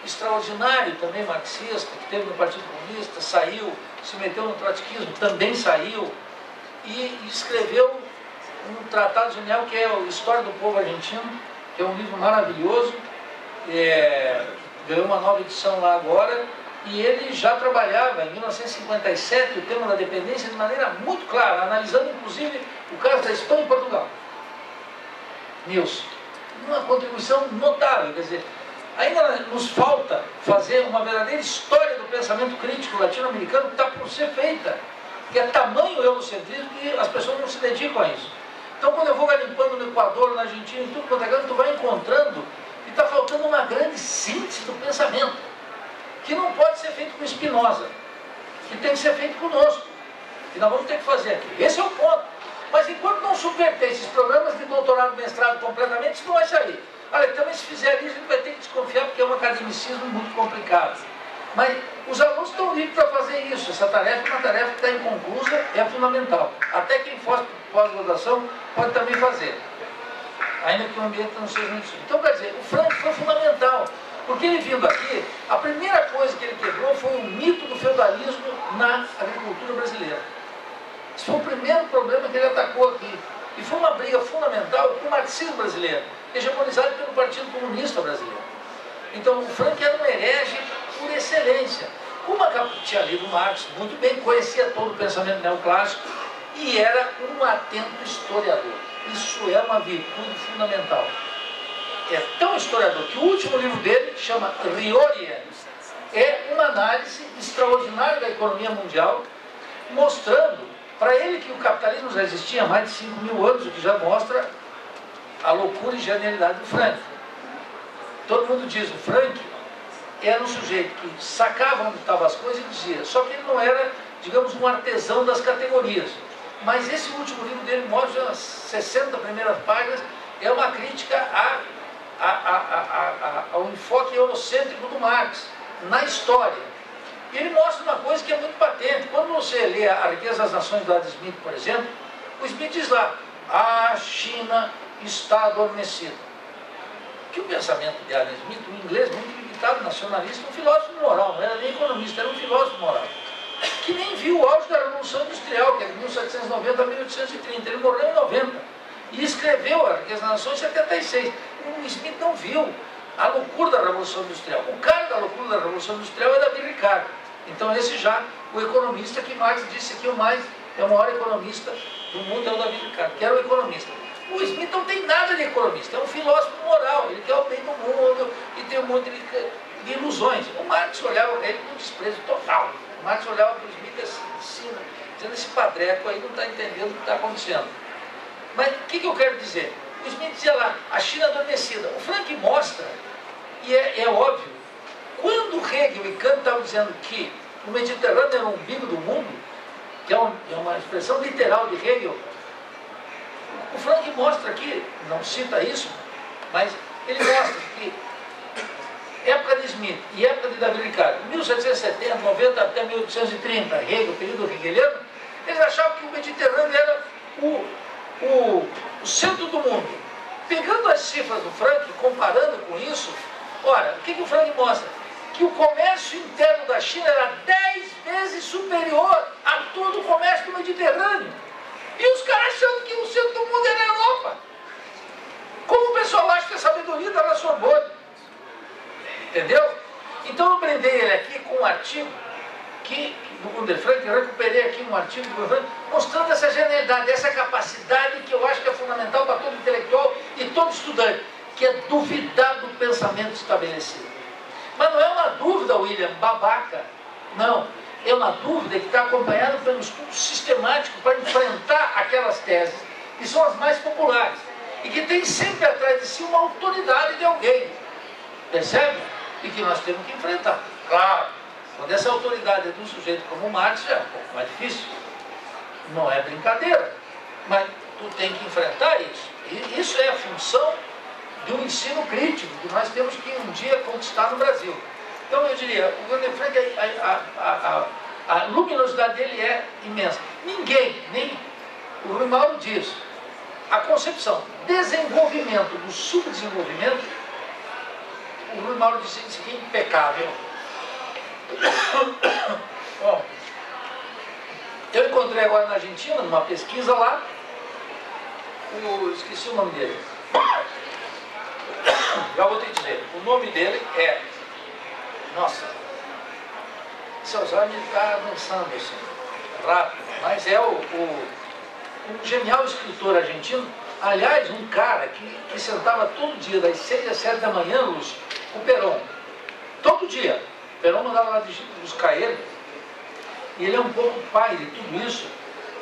extraordinário, também marxista, que esteve no Partido Comunista, saiu, se meteu no trotskismo, também saiu, e escreveu um tratado genial que é a História do Povo Argentino, que é um livro maravilhoso, ganhou uma nova edição lá agora, e ele já trabalhava em 1957 o tema da dependência de maneira muito clara, analisando inclusive o caso da Espanha e Portugal. Nilson, uma contribuição notável, quer dizer, ainda nos falta fazer uma verdadeira história do pensamento crítico latino-americano que está por ser feita, que é tamanho eurocentrismo que as pessoas não se dedicam a isso. Então, quando eu vou garimpando no Equador, na Argentina, em tudo quanto é canto, tu vai encontrando que está faltando uma grande síntese do pensamento, que não pode ser feito com Spinoza, que tem que ser feito conosco, que nós vamos ter que fazer aqui. Esse é o ponto. Mas enquanto não subverter esses programas de doutorado, mestrado completamente, isso não vai sair. Olha, também se fizer ali, a gente vai ter que desconfiar, porque é um academicismo muito complicado. Mas os alunos estão livres para fazer isso. Essa tarefa é uma tarefa que está inconclusa, é fundamental. Até quem for pós-graduação pode também fazer, ainda que o ambiente não seja muito simples. Então, quer dizer, o Frank foi fundamental, porque ele vindo aqui, a primeira coisa que ele quebrou foi o mito do feudalismo na agricultura brasileira. Esse foi o primeiro problema que ele atacou aqui. E foi uma briga fundamental com o marxismo brasileiro, hegemonizado pelo Partido Comunista Brasileiro. Então, o Frank era um herege por excelência. Como tinha lido Marx muito bem, conhecia todo o pensamento neoclássico e era um atento historiador. Isso é uma virtude fundamental. É tão historiador que o último livro dele, que chama Reorient, é uma análise extraordinária da economia mundial, mostrando para ele que o capitalismo já existia há mais de 5.000 anos, o que já mostra a loucura e genialidade do Frank. Todo mundo diz, o Frank era um sujeito que sacava onde estavam as coisas e dizia, só que ele não era, digamos, um artesão das categorias. Mas esse último livro dele mostra as 60 primeiras páginas, é uma crítica ao enfoque eurocêntrico do Marx na história. E ele mostra uma coisa que é muito patente. Quando você lê A Riqueza das Nações do Adam Smith, por exemplo, o Smith diz lá, a China está adormecida. Que o pensamento de Adam Smith, um inglês muito limitado, nacionalista, um filósofo moral, não era nem economista, era um filósofo moral, que nem viu o auge da Revolução Industrial, que é de 1790 a 1830, ele morreu em 90, e escreveu A Riqueza das Nações em 76. O Smith não viu a loucura da Revolução Industrial. O cara da loucura da Revolução Industrial é Davi Ricardo. Então esse já, o economista que Marx disse que é o maior economista do mundo é o Davi Ricardo, que era o economista. O Smith não tem nada de economista, é um filósofo moral, ele quer o bem do mundo e tem um monte de ilusões. O Marx olhava para ele com desprezo total. O Marx olhava para o Smith assim, de cima, dizendo, esse padreco aí não está entendendo o que está acontecendo. Mas o que eu quero dizer? O Smith dizia lá, a China adormecida. O Frank mostra, e é óbvio, quando Hegel e Kant estavam dizendo que o Mediterrâneo era o umbigo do mundo, que é uma expressão literal de Hegel, o Frank mostra aqui, não cita isso, mas ele mostra que época de Smith e época de Davi Ricardo, 1770, 90 até 1830, Hegel, período hegeliano, eles achavam que o Mediterrâneo era o centro do mundo. Pegando as cifras do Frank, comparando com isso, ora, o que o Frank mostra? Que o comércio interno da China era 10 vezes superior a todo o comércio do Mediterrâneo. E os caras achando que o centro do mundo era a Europa. Como o pessoal acha que a sabedoria está na Sorbonne. Entendeu? Então eu prendei ele aqui com um artigo do Gunter Frank, eu recuperei aqui um artigo do Gunter Frank, mostrando essa genialidade, essa capacidade que eu acho que é fundamental para todo intelectual e todo estudante, que é duvidar do pensamento estabelecido. Mas não é uma dúvida, William, babaca. Não. É uma dúvida que está acompanhada pelo estudo sistemático para enfrentar aquelas teses que são as mais populares e que tem sempre atrás de si uma autoridade de alguém. Percebe? E que nós temos que enfrentar. Claro, Quando essa autoridade é de um sujeito como Marx, já é um pouco mais difícil. Não é brincadeira. Mas tu tem que enfrentar isso. E isso é a função de um ensino crítico que nós temos que um dia conquistar no Brasil. Então eu diria, o Gödel Frank, a luminosidade dele é imensa. Ninguém, nem o Rui Mauro diz, a concepção, desenvolvimento do subdesenvolvimento, o Rui Mauro disse que é impecável. Bom, eu encontrei agora na Argentina, numa pesquisa lá, esqueci o nome dele. Já vou te dizer, o nome dele é, nossa, seu Alzheimer está avançando assim, rápido, mas é um genial escritor argentino, aliás, um cara que sentava todo dia, das 6 às 7 da manhã, Lúcio, com o Perón, todo dia. O Perón mandava lá buscar ele, e ele é um pouco pai de tudo isso,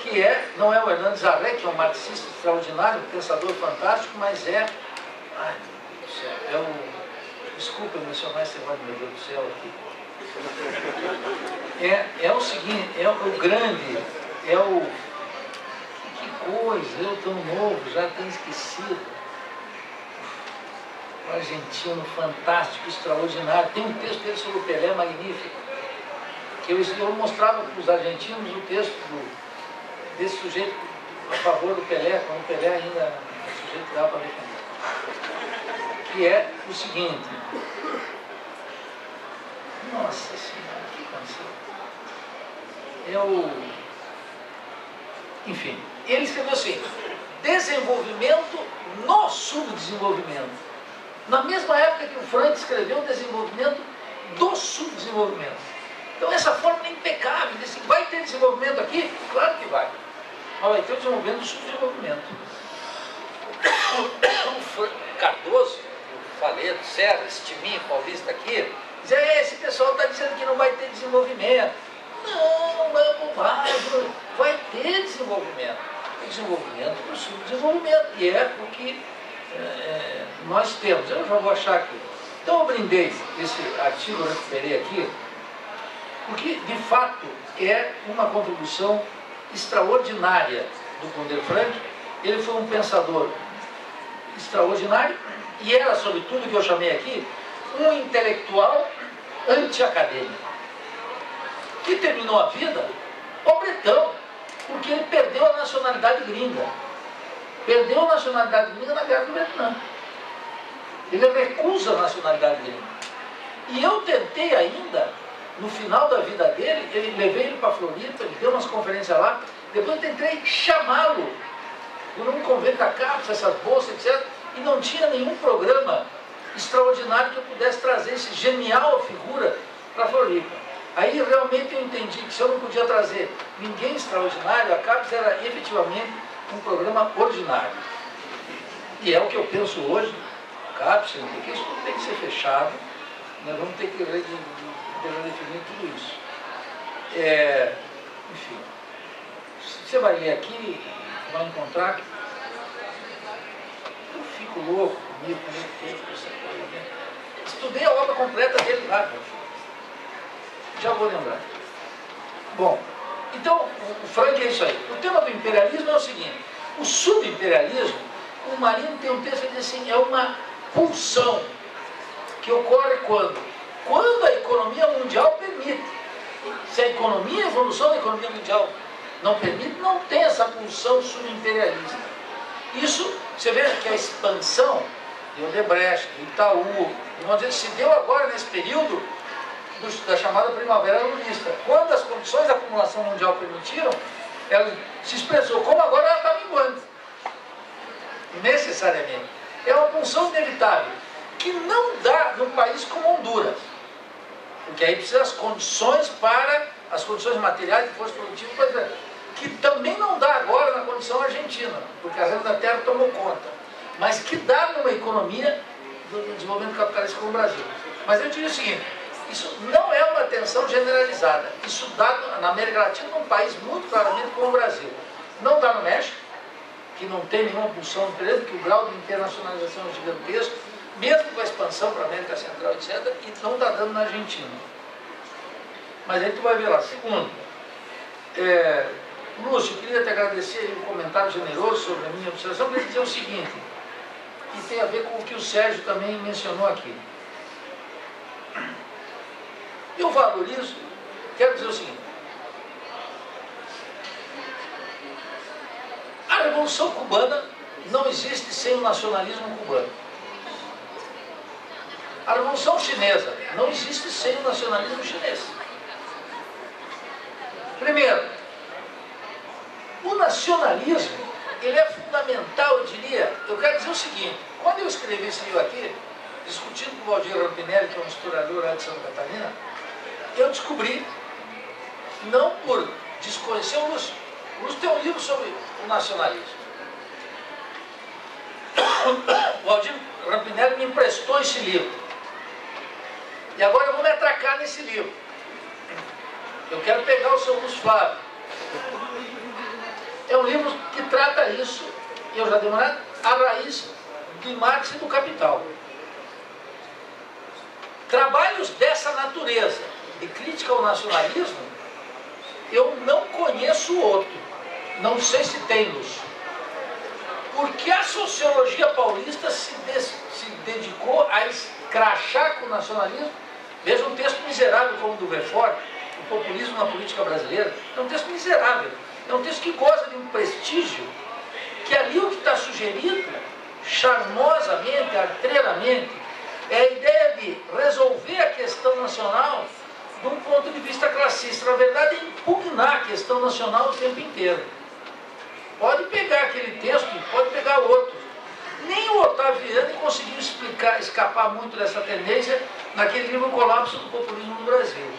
que não é o Hernandes Arré, que é um marxista extraordinário, um pensador fantástico, mas ai, meu Deus do céu, desculpa mencionar esse negócio, meu Deus do céu, aqui. É o seguinte, é o grande, que coisa, eu tão novo, já tenho esquecido. Um argentino fantástico, extraordinário. Tem um texto dele sobre o Pelé magnífico. Que eu mostrava para os argentinos o texto desse sujeito a favor do Pelé, quando o Pelé ainda é o sujeito que dava para defender. Que é o seguinte. Nossa Senhora, o que aconteceu? Enfim, ele escreveu assim, desenvolvimento no subdesenvolvimento. Na mesma época que o Frank escreveu o desenvolvimento do subdesenvolvimento. Então essa forma é impecável, disse, vai ter desenvolvimento aqui? Claro que vai. Mas vai ter o desenvolvimento do subdesenvolvimento. O Cardoso, o Faleto, Serra, esse timinho paulista aqui, diz, esse pessoal está dizendo que não vai ter desenvolvimento. Não, é bobagem, vai ter desenvolvimento. Desenvolvimento do subdesenvolvimento. E é o que nós temos. Eu já vou achar aqui. Então eu brindei esse artigo, eu recuperei aqui, porque de fato é uma contribuição extraordinária do Gödel Frank. Ele foi um pensador extraordinário e era, sobretudo, o que eu chamei aqui, um intelectual anti-acadêmico, que terminou a vida pobretão, porque ele perdeu a nacionalidade gringa. Perdeu a nacionalidade gringa na guerra do Vietnã. Ele recusa a nacionalidade gringa. E eu tentei ainda, no final da vida dele, levei ele para Floripa, ele deu umas conferências lá, depois eu tentei chamá-lo por um convento da CAPES, essas bolsas, etc. E não tinha nenhum programa extraordinário que eu pudesse trazer esse genial figura para Floripa. Aí realmente eu entendi que se eu não podia trazer ninguém extraordinário, a CAPES era efetivamente um programa ordinário. E é o que eu penso hoje, CAPES, porque isso tudo tem que ser fechado, nós vamos ter que redefinir tudo isso. Enfim, você vai ler aqui, vai encontrar, eu fico louco comigo, estudei a obra completa dele lá, já vou lembrar. Bom, então, o Frank é isso aí. O tema do imperialismo é o seguinte, o subimperialismo, o Marino tem um texto que diz assim, é uma pulsão que ocorre quando? Quando a economia mundial permite. Se a economia, a evolução da economia mundial não permite, não tem essa pulsão subimperialista. Isso, você vê que a expansão de Odebrecht, do Itaú, vamos dizer, se deu agora nesse período da chamada primavera lulista. Quando as condições da acumulação mundial permitiram, ela se expressou, como agora ela está minguando. Necessariamente. É uma pulsão inevitável, que não dá num país como Honduras. Porque aí precisa as condições para, as condições materiais de força produtiva, que também não dá agora na condição argentina, porque a renda da terra tomou conta. Mas que dá numa economia do desenvolvimento capitalista como o Brasil. Mas eu diria o seguinte, isso não é uma tensão generalizada. Isso dá na América Latina, num país muito claramente como o Brasil. Não dá no México, que não tem nenhuma pulsão diferente, que o grau de internacionalização é gigantesco, mesmo com a expansão para a América Central, etc., e não está dando na Argentina. Mas aí tu vai ver lá. Segundo, Lúcio, eu queria te agradecer um comentário generoso sobre a minha observação, para dizer o seguinte, que tem a ver com o que o Sérgio também mencionou aqui. Eu valorizo, quero dizer o seguinte, a Revolução Cubana não existe sem o nacionalismo cubano. A Revolução Chinesa não existe sem o nacionalismo chinês. Primeiro, o nacionalismo, ele é fundamental, eu diria. Eu quero dizer o seguinte, quando eu escrevi esse livro aqui, discutindo com o Valdir Rampinelli, que é um historiador lá de Santa Catarina, eu descobri, não por desconhecer o Lúcio. O Lúcio tem um livro sobre o nacionalismo. O Valdir Rampinelli me emprestou esse livro. E agora eu vou me atracar nesse livro. Eu quero pegar o seu Lúcio Flávio. É um livro que trata isso, e eu já dei uma olhada, a raiz de Marx e do Capital. Trabalhos dessa natureza, de crítica ao nacionalismo, eu não conheço outro. Não sei se tem, Lúcio. Porque a sociologia paulista se dedicou a escrachar com o nacionalismo. Veja um texto miserável como o do Verfort, o populismo na política brasileira. É um texto miserável. É um texto que goza de um prestígio, que ali o que está sugerido, charmosamente, artreiramente, é a ideia de resolver a questão nacional de um ponto de vista classista. Na verdade, é impugnar a questão nacional o tempo inteiro. Pode pegar aquele texto, pode pegar outro. Nem o Ottaviani conseguiu escapar muito dessa tendência naquele livro Colapso do Populismo no Brasil.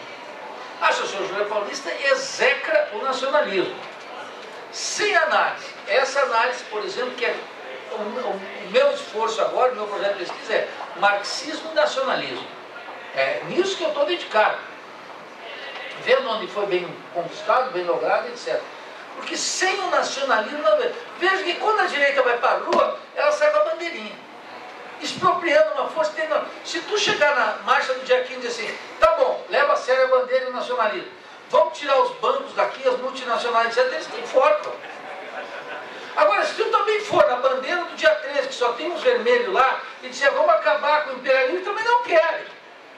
A sociologia paulista execra o nacionalismo. Sem análise. Essa análise, por exemplo, que é o meu esforço agora, o meu projeto de pesquisa é marxismo e nacionalismo. É nisso que eu estou dedicado. Vendo onde foi bem conquistado, bem logrado, etc. Porque sem o nacionalismo não vê. Veja que quando a direita vai para a rua, ela sai com a bandeirinha. Expropriando uma força. Se tu chegar na marcha do dia 15 e dizer assim, tá bom, leva a sério a bandeira e o nacionalismo. Vamos tirar os bancos daqui, as multinacionais, etc. Eles te enforcam. Agora, se tu também for na bandeira do dia 13, que só tem uns vermelhos lá, e disser, vamos acabar com o imperialismo, também não querem.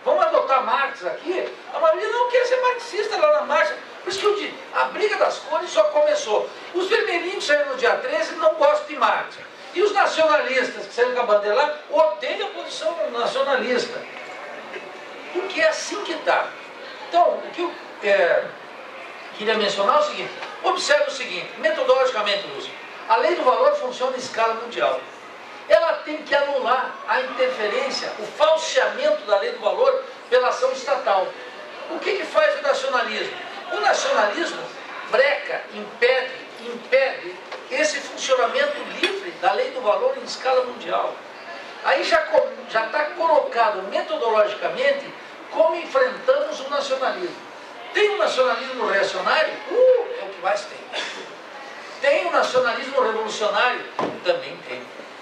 Vamos adotar Marx aqui. A maioria não quer ser marxista lá na marcha. Por isso que eu digo, a briga das cores só começou. Os vermelhinhos saíram no dia 13 e não gostam de Marx. E os nacionalistas que saíram com a bandeira lá, odeiam a posição nacionalista. Porque é assim que está. Então, o que eu queria mencionar é o seguinte, observe o seguinte, metodologicamente, Lúcio, a lei do valor funciona em escala mundial. Ela tem que anular a interferência, o falseamento da lei do valor pela ação estatal. O que faz o nacionalismo? O nacionalismo breca, impede esse funcionamento livre da lei do valor em escala mundial. Aí já está colocado metodologicamente como enfrentamos o nacionalismo. Tem o nacionalismo reacionário? É o que mais tem. Tem o nacionalismo revolucionário? Também tem.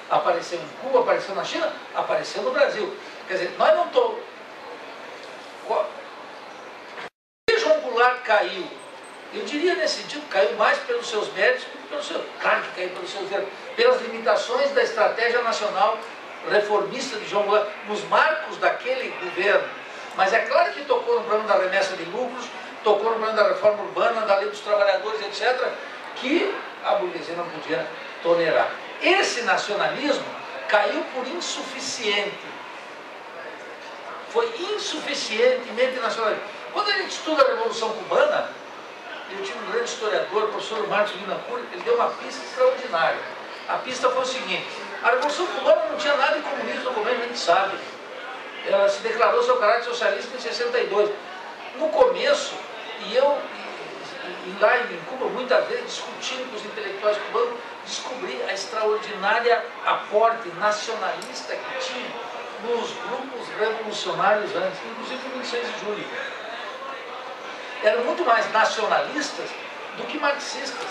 Apareceu em Cuba, apareceu na China, apareceu no Brasil. Quer dizer, nós não estamos... João Goulart caiu, eu diria nesse sentido, caiu mais pelos seus méritos do que pelos seus... Claro que caiu pelos seus méritos, pelas limitações da estratégia nacional reformista de João Goulart, nos marcos daquele governo. Mas é claro que tocou no problema da remessa de lucros, tocou no problema da reforma urbana, da lei dos trabalhadores, etc., que a burguesia não podia tolerar. Esse nacionalismo caiu por insuficiente. Foi insuficientemente nacionalista. Quando a gente estuda a Revolução Cubana, eu tive um grande historiador, o professor Marcos Guinacur, ele deu uma pista extraordinária. A pista foi o seguinte, a Revolução Cubana não tinha nada de comunismo no governo, a gente sabe. Ela se declarou seu caráter socialista em 62. No começo, e lá em Cuba, muitas vezes, discutindo com os intelectuais cubanos, descobri a extraordinária aporte nacionalista que tinha nos grupos revolucionários antes, inclusive no 26 de julho. Eram muito mais nacionalistas do que marxistas.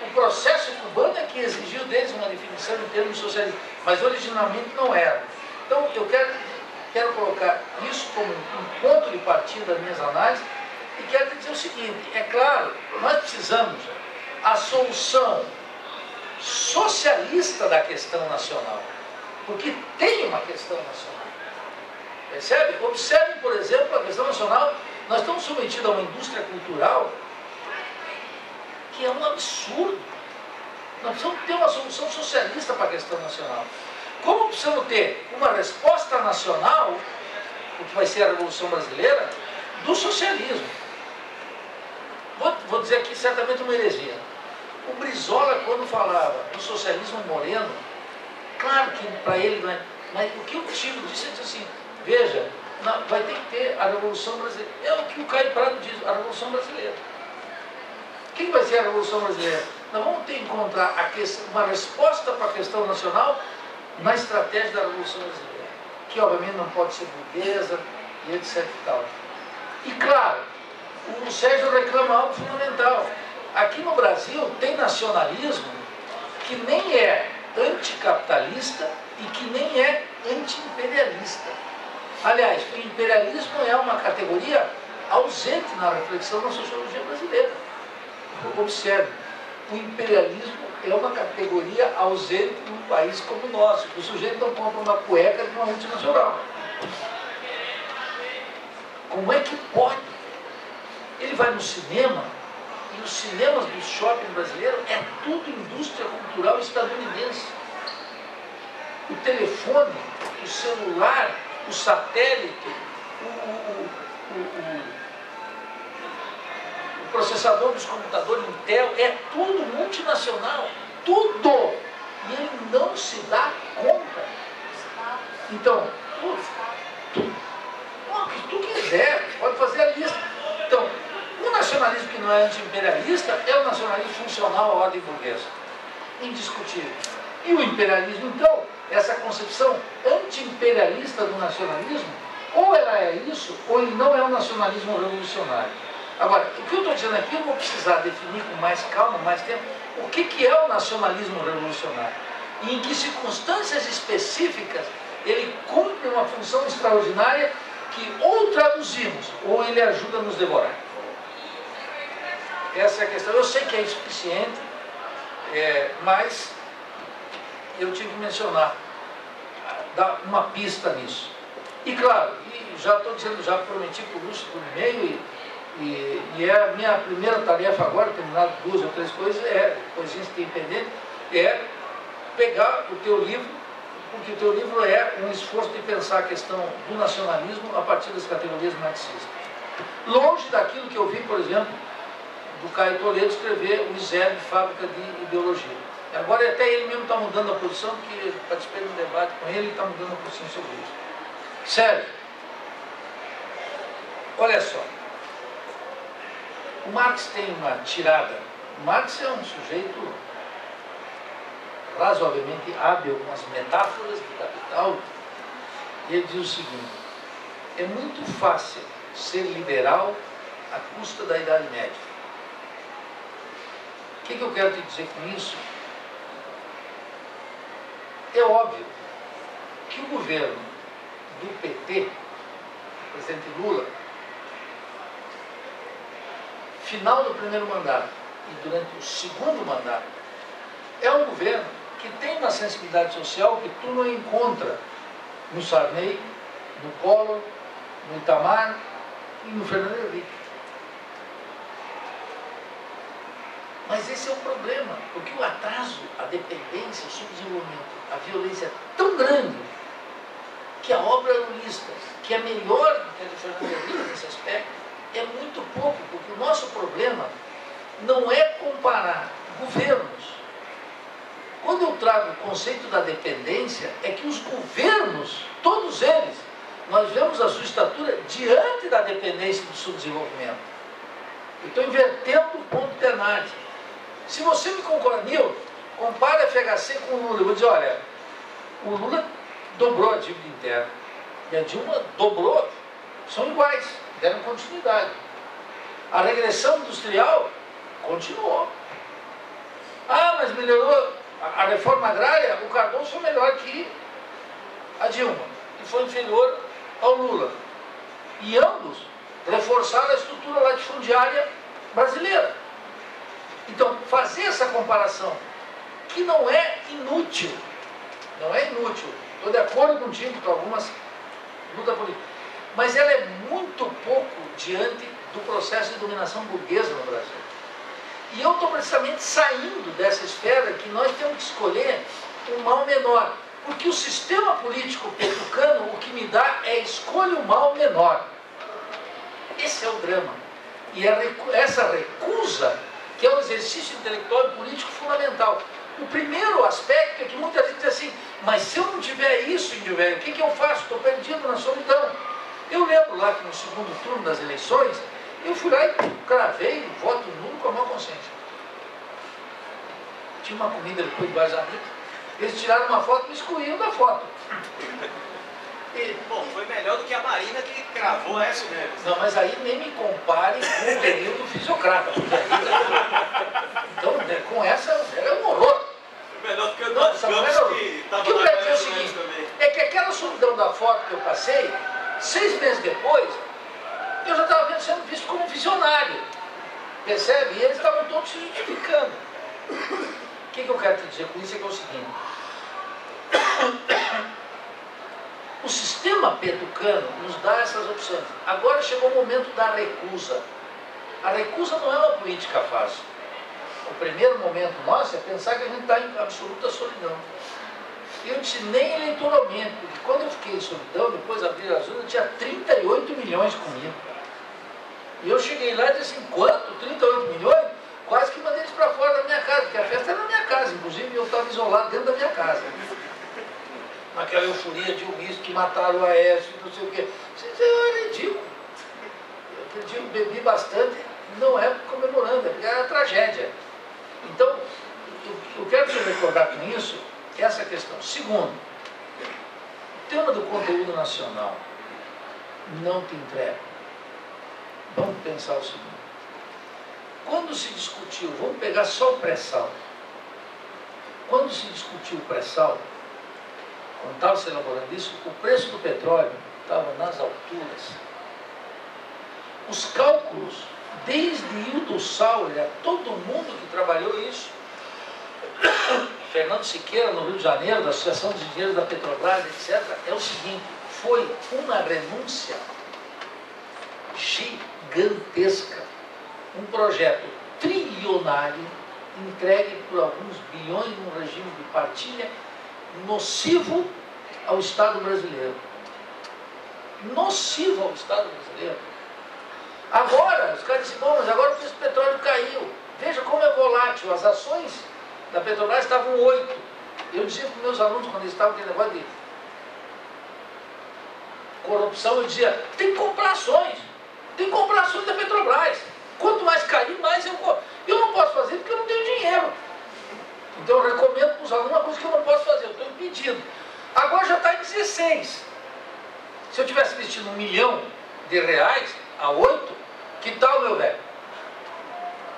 O processo cubano é que exigiu deles uma definição em termos socialistas, mas originalmente não era. Então, eu quero colocar isso como um ponto de partida das minhas análises E quero dizer o seguinte, é claro, nós precisamos a solução socialista da questão nacional, porque tem uma questão nacional. Percebe? Observe, por exemplo, a questão nacional. Nós estamos submetidos a uma indústria cultural que é um absurdo. Nós precisamos ter uma solução socialista para a questão nacional. Como precisamos ter uma resposta nacional, o que vai ser a Revolução Brasileira, do socialismo. Vou dizer aqui certamente uma heresia. O Brizola, quando falava do socialismo moreno, claro que para ele não é, mas o que o Chico disse, ele disse assim, veja, vai ter que ter a Revolução Brasileira. É o que o Caio Prado diz, a Revolução Brasileira. O que vai ser a Revolução Brasileira? Nós vamos ter que encontrar uma resposta para a questão nacional na estratégia da Revolução Brasileira, que obviamente não pode ser burguesa e etc e tal. E claro, o Sérgio reclama algo fundamental. Aqui no Brasil tem nacionalismo que nem é anticapitalista e que nem é anti-imperialista. Aliás, o imperialismo é uma categoria ausente na reflexão da sociologia brasileira. Observe, o imperialismo é uma categoria ausente num país como o nosso. O sujeito não compra uma cueca de uma multinacional. Como é que pode? Ele vai no cinema, e os cinemas do shopping brasileiro é tudo indústria cultural estadunidense. O telefone, o celular, o satélite, o processador dos computadores Intel, é tudo multinacional, tudo! E ele não se dá conta. Então, o que tu quiser, pode fazer a lista. Então, o nacionalismo que não é anti-imperialista é o nacionalismo funcional à ordem burguesa. Indiscutível. E o imperialismo, então, essa concepção anti-imperialista do nacionalismo, ou ela é isso, ou ele não é um nacionalismo revolucionário. Agora, o que eu estou dizendo aqui, eu vou precisar definir com mais calma, mais tempo, o que é o nacionalismo revolucionário. E em que circunstâncias específicas ele cumpre uma função extraordinária que ou traduzimos, ou ele ajuda a nos devorar. Essa é a questão. Eu sei que é insuficiente, mas eu tive que mencionar, dar uma pista nisso. E claro, já estou dizendo, já prometi para o Lúcio do meio, e é a minha primeira tarefa agora, terminado 2 ou 3 coisas, coisinhas que tem pendente, é pegar o teu livro, porque o teu livro é um esforço de pensar a questão do nacionalismo a partir das categorias marxistas. Longe daquilo que eu vi, por exemplo, do Caio Toledo escrever o Izerbe, Fábrica de Ideologia. Agora até ele mesmo está mudando a posição, porque eu participei de um debate com ele e está mudando a posição sobre isso. Sério. Olha só. O Marx tem uma tirada. O Marx é um sujeito razoavelmente hábil com as metáforas do Capital. E ele diz o seguinte: é muito fácil ser liberal à custa da Idade Média. O que eu quero te dizer com isso? É óbvio que o governo do PT, o presidente Lula, final do primeiro mandato e durante o segundo mandato, é um governo que tem uma sensibilidade social que tu não encontra no Sarney, no Collor, no Itamar e no Fernando Henrique. Mas esse é o problema, porque o atraso, a dependência, o subdesenvolvimento, a violência é tão grande que a obra lulista, que é melhor do que a de Fernando Henrique nesse aspecto, é muito pouco, porque o nosso problema não é comparar governos. Quando eu trago o conceito da dependência, é que os governos, todos eles, nós vemos a sua estatura diante da dependência do subdesenvolvimento. Eu estou invertendo o ponto Ternade. Se você me concorda, Nil, compara a FHC com o Lula. Eu vou dizer, olha, o Lula dobrou a dívida interna e a Dilma dobrou. São iguais, deram continuidade. A regressão industrial continuou. Ah, mas melhorou a reforma agrária, o Cardoso foi melhor que a Dilma e foi inferior ao Lula. E ambos reforçar a estrutura latifundiária brasileira. Então, fazer essa comparação, que não é inútil, estou de acordo contigo com algumas lutas políticas, mas ela é muito pouco diante do processo de dominação burguesa no Brasil. E eu estou precisamente saindo dessa esfera que nós temos que escolher o mal menor, porque o sistema político petucano, o que me dá é escolha o mal menor. Esse é o drama. E essa recusa, que é um exercício intelectual e político fundamental. O primeiro aspecto é que muita gente diz assim, mas se eu não tiver isso, índio velho, o que eu faço? Estou perdido na solidão. Eu lembro lá que no segundo turno das eleições, eu fui lá e cravei o voto nulo com a maior consciência. Tinha uma comida depois de vários amigos, eles tiraram uma foto e me excluíram da foto. Bom, foi melhor do que a Marina que cravou essa mesmo. Não, mas aí nem me compare com o período fisiocrata. Então, com essa, é um horror. Foi melhor do que o Donald Campos, que estava lá. O que eu quero dizer é o seguinte, é que aquela solidão da foto que eu passei, 6 meses depois, eu já estava sendo visto como um visionário. Percebe? E eles estavam todos se justificando. O que eu quero te dizer com isso é que é o seguinte. O sistema petucano nos dá essas opções. Agora chegou o momento da recusa. A recusa não é uma política fácil. O primeiro momento nosso é pensar que a gente está em absoluta solidão. Eu disse nem eleitoralmente, porque quando eu fiquei em solidão, depois abri as urnas, eu tinha 38 milhões comigo. E eu cheguei lá e disse assim, quanto? 38 milhões? Quase que mandei eles para fora da minha casa, porque a festa era na minha casa, inclusive eu estava isolado dentro da minha casa. Naquela euforia de uísque que mataram o Aécio, não sei o quê. Isso é ridículo. Eu bebi bastante, não é comemorando, é porque era tragédia. Então, eu quero te recordar com isso essa questão. Segundo, o tema do conteúdo nacional não te entrega. Vamos pensar o seguinte. Quando se discutiu, vamos pegar só o pré-sal. Quando se discutiu o pré-sal, quando estava se elaborando isso, o preço do petróleo estava nas alturas. Os cálculos, desde Hildo Sauer, a todo mundo que trabalhou isso, Fernando Siqueira, no Rio de Janeiro, da Associação de Engenheiros da Petrobras, etc., é o seguinte, foi uma renúncia gigantesca. Um projeto trilionário, entregue por alguns bilhões num regime de partilha, nocivo ao Estado brasileiro. Nocivo ao Estado brasileiro. Agora, os caras dizem, bom, mas agora o preço do petróleo caiu. Veja como é volátil. As ações da Petrobras estavam 8. Eu dizia para os meus alunos, quando eles estavam aquele negócio de corrupção, eu dizia, tem que comprar ações. Tem que comprar ações da Petrobras. Quanto mais cair, mais eu compro. Eu não posso fazer porque eu não tenho dinheiro. Então eu recomendo para os alunos uma coisa que eu não posso fazer, eu estou impedido. Agora já está em 16. Se eu tivesse investido R$1 milhão a 8, que tal, meu velho?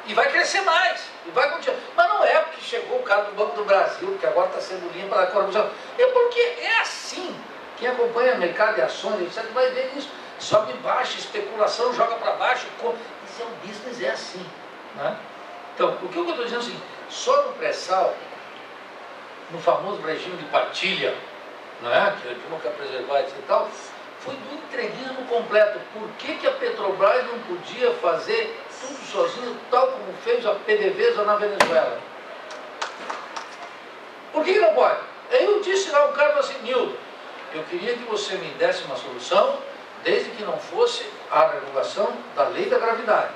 E vai crescer mais, e vai continuar. Mas não é porque chegou o cara do Banco do Brasil, que agora está sendo limpo da corrupção. É porque é assim. Quem acompanha o mercado de ações, etc., vai ver isso. Sobe e baixa, especulação, joga para baixo. Isso é um business, é assim. Né? Então, o que eu estou dizendo é assim, só no pré-sal, no famoso regime de partilha, não é? Que eu quero preservar isso e tal, foi do entreguismo completo. Por que a Petrobras não podia fazer tudo sozinho, tal como fez a PDVSA na Venezuela? Por que não pode? Aí eu disse lá, um cara falou assim, Nildo, eu queria que você me desse uma solução, desde que não fosse a regulação da lei da gravidade,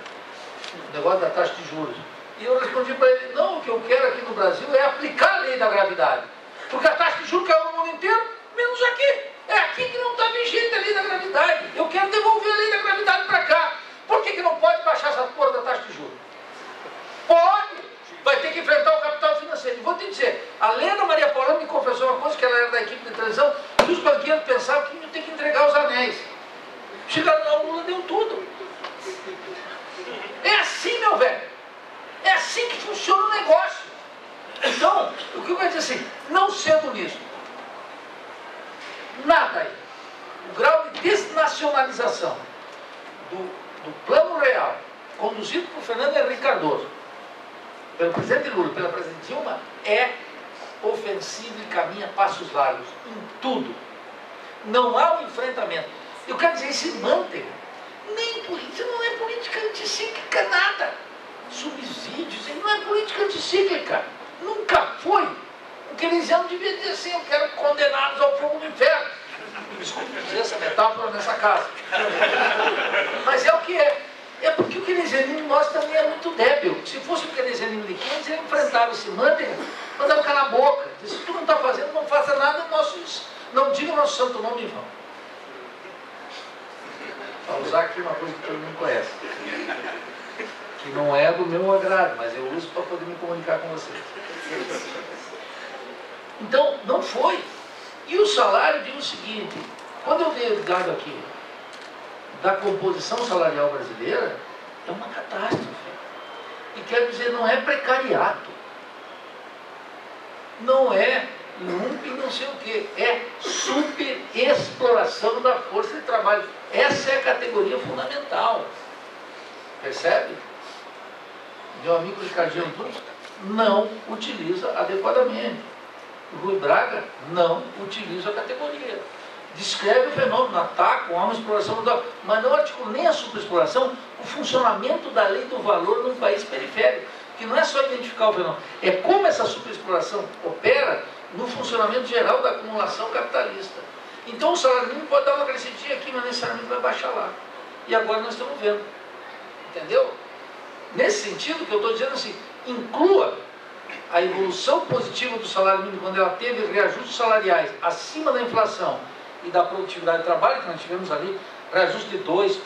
o negócio da taxa de juros. E eu respondi para ele, não, o que eu quero aqui no Brasil é aplicar a lei da gravidade. Porque a taxa de juros caiu no mundo inteiro, menos aqui. É aqui que não está vigente a lei da gravidade. Eu quero devolver a lei da gravidade para cá. Por que não pode baixar essa porra da taxa de juros? Pode! Vai ter que enfrentar o capital financeiro. E vou te dizer, a Lena Maria Paulina me confessou uma coisa, que ela era da equipe de transição, e os banqueiros pensavam que iam ter que entregar os anéis. Chegaram lá, o Lula deu tudo. É assim, meu velho. É assim que funciona o negócio. Então, o que eu quero dizer assim, não sendo nisso, nada aí. O grau de desnacionalização do Plano Real, conduzido por Fernando Henrique Cardoso, pelo presidente Lula, pela presidente Dilma, é ofensivo e caminha passos largos em tudo. Não há um enfrentamento. Eu quero dizer, esse manteiga, nem política, não é política anticíclica, nada. Subsídios, não é política anticíclica. Nunca foi. O keynesiano devia dizer assim: eu quero condená-los ao fogo do inferno. Desculpe dizer essa metáfora nessa casa. Mas é o que é. É porque o keynesianismo nosso também é muito débil. Se fosse o keynesianismo de Keynes, ele enfrentava esse manteiga, mandava calar a boca. Se tu não está fazendo, não faça nada, não diga o nosso santo nome em vão. Para usar aqui uma coisa que todo mundo conhece, que não é do meu agrado, mas eu uso para poder me comunicar com vocês. Então, não foi. E o salário diz o seguinte: quando eu dei o dado aqui da composição salarial brasileira, é uma catástrofe. E quero dizer, não é precariato, não é lumpen não sei o que, é superexploração da força de trabalho. Essa é a categoria fundamental. Percebe? Meu amigo Ricardinho Antunes não utiliza adequadamente. O Rui Braga não utiliza a categoria. Descreve o fenômeno, ataca, há uma exploração, mas não articula nem a superexploração, o funcionamento da lei do valor num país periférico, que não é só identificar o fenômeno, é como essa superexploração opera no funcionamento geral da acumulação capitalista. Então o salário mínimo pode dar uma crescidinha aqui, mas necessariamente vai baixar lá. E agora nós estamos vendo. Entendeu? Nesse sentido que eu estou dizendo assim, inclua a evolução positiva do salário mínimo quando ela teve reajustes salariais acima da inflação e da produtividade de trabalho, que nós tivemos ali, reajuste de 2%,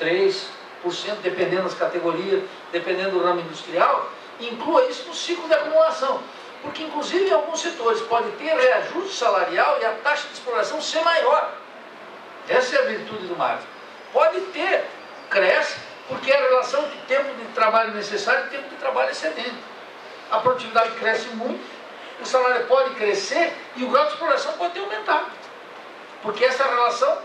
3%, dependendo das categorias, dependendo do ramo industrial, inclua isso no ciclo de acumulação. Porque, inclusive, em alguns setores pode ter reajuste salarial e a taxa de exploração ser maior. Essa é a virtude do marketing. Pode ter, cresce, porque é a relação de tempo de trabalho necessário e tempo de trabalho excedente. A produtividade cresce muito, o salário pode crescer e o grau de exploração pode ter aumentado. Porque essa relação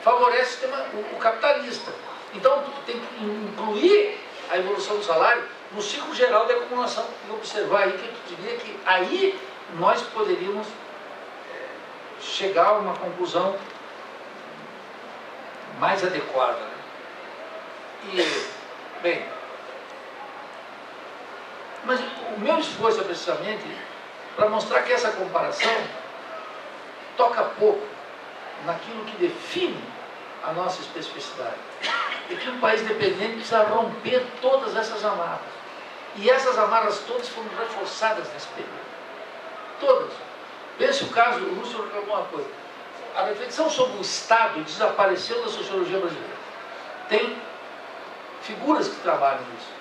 favorece o sistema o capitalista. Então, tem que incluir a evolução do salário no ciclo geral de acumulação e observar aí que eu diria que aí nós poderíamos chegar a uma conclusão mais adequada. Né? E, bem, mas o meu esforço é precisamente para mostrar que essa comparação toca pouco naquilo que define a nossa especificidade. E que um país dependente precisa romper todas essas amarras. E essas amarras todas foram reforçadas nesse período. Todas. Pense o caso, o Lúcio reclamou uma coisa. A reflexão sobre o Estado desapareceu da sociologia brasileira. Tem figuras que trabalham nisso.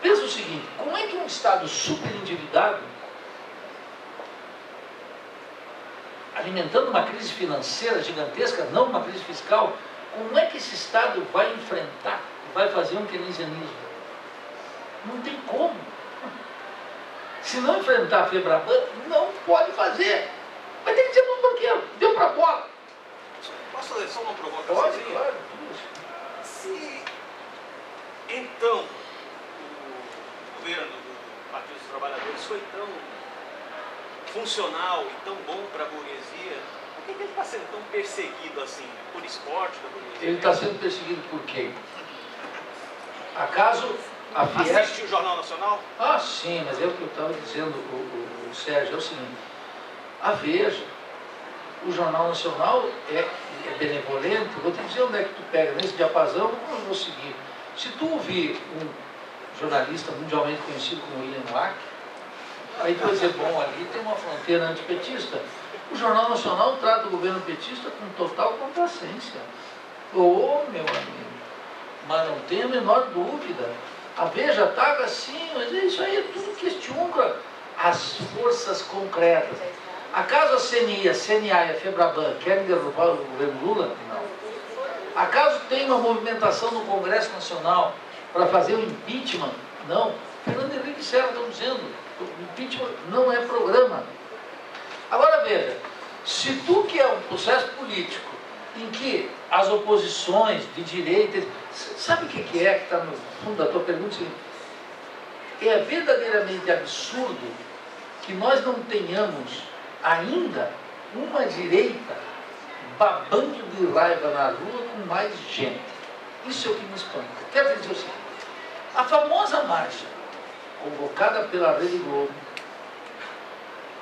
Pensa o seguinte, como é que um Estado superendividado, alimentando uma crise financeira gigantesca, não uma crise fiscal, como é que esse Estado vai enfrentar, vai fazer um keynesianismo? Não tem como. Se não enfrentar a Febraban, não pode fazer. Vai ter que dizer para o banqueiro, deu para a bola. Posso fazer só uma provocação? Pode, claro. Se, então, o governo do Partido dos Trabalhadores foi tão funcional e tão bom para a burguesia, por que ele está sendo tão perseguido assim? Por esporte da burguesia? Ele está sendo perseguido por quem? Acaso a Fiesp... Assiste o Jornal Nacional? Ah, sim, mas é o que eu estava dizendo, o Sérgio, é o seguinte, a Veja, o Jornal Nacional é benevolente, vou te dizer onde é que tu pega, nesse diapasão, eu vou seguir. Se tu ouvir um jornalista mundialmente conhecido como William Lack, aí tu vai dizer, bom, ali tem uma fronteira antipetista. O Jornal Nacional trata o governo petista com total complacência. Ô, meu amigo, mas não tem a menor dúvida. A Veja ataca sim, mas isso aí é tudo questiona as forças concretas. Acaso a CNI, a CNA e a Febraban querem derrubar o governo Lula? Não. Acaso tem uma movimentação no Congresso Nacional para fazer o impeachment? Não. Fernando Henrique Serra está dizendo, o impeachment não é programa. Agora veja, se tu quer um processo político em que as oposições de direita. Sabe o que é que está no fundo da tua pergunta? É verdadeiramente absurdo que nós não tenhamos ainda uma direita babando de raiva na rua com mais gente. Isso é o que me espanta. Quero dizer o seguinte: a famosa marcha convocada pela Rede Globo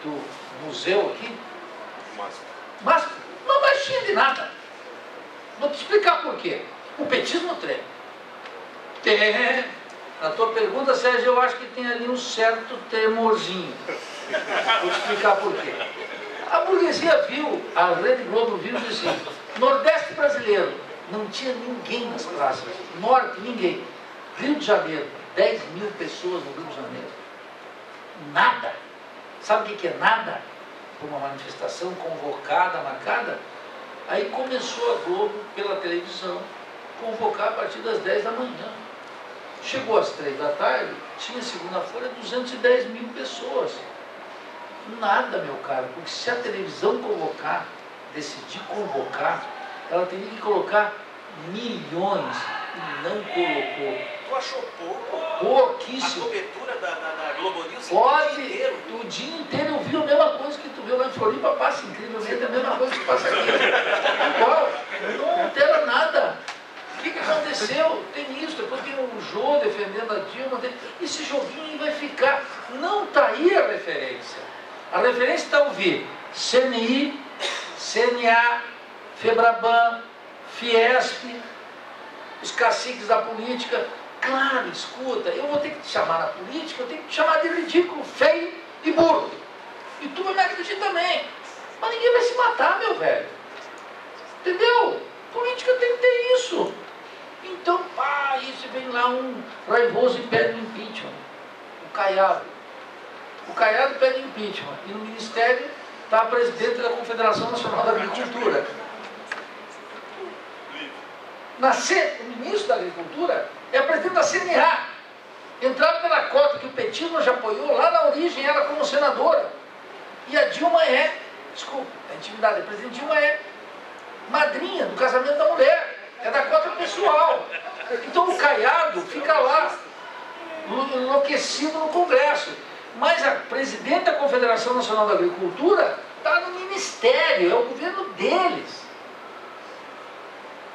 do museu aqui, mas uma marchinha de nada. Vou te explicar por quê. O petismo treme. Tem. Na tua pergunta, Sérgio, eu acho que tem ali um certo tremorzinho. Vou te explicar por quê. A burguesia viu, a Rede Globo viu e disse assim: Nordeste brasileiro, não tinha ninguém nas praças. Norte, ninguém. Rio de Janeiro, 10 mil pessoas no Rio de Janeiro. Nada. Sabe o que é nada? Uma manifestação convocada, marcada. Aí começou a Globo, pela televisão, convocar a partir das 10 da manhã. Chegou às 3 da tarde, tinha segunda-feira 210 mil pessoas. Nada, meu caro, porque se a televisão convocar, decidir convocar, ela teria que colocar milhões e não colocou. Tu achou pouco? Pouquíssimo. A cobertura da Globo News Pode, o dia inteiro eu vi a mesma coisa que tu viu lá em Floripa, passa incrivelmente a mesma coisa que passa aqui. Igual, não altera nada. O que aconteceu? Tem isso, depois tem o Jô defendendo a Dilma, esse joguinho vai ficar. Não está aí a referência. A referência está a ouvir CNI, CNA, FEBRABAN, Fiesp, os caciques da política. Claro, escuta, eu vou ter que te chamar na política, eu tenho que te chamar de ridículo, feio e burro. E tu vai me acreditar também. Mas ninguém vai se matar, meu velho. Entendeu? Política tem que ter isso. Então, isso vem lá um raivoso e pede impeachment. O Caiado. O Caiado pede impeachment. E no Ministério está a presidente da Confederação Nacional da Agricultura. O ministro da Agricultura é a presidente da CNA. Entraram pela cota que o petismo já apoiou lá na origem, ela como senadora. E a Dilma desculpa, a intimidade, a presidente Dilma é madrinha do casamento da mulher. É da cota pessoal. Então o Caiado fica lá, enlouquecido no Congresso. Mas a presidente da Confederação Nacional da Agricultura está no Ministério, é o governo deles.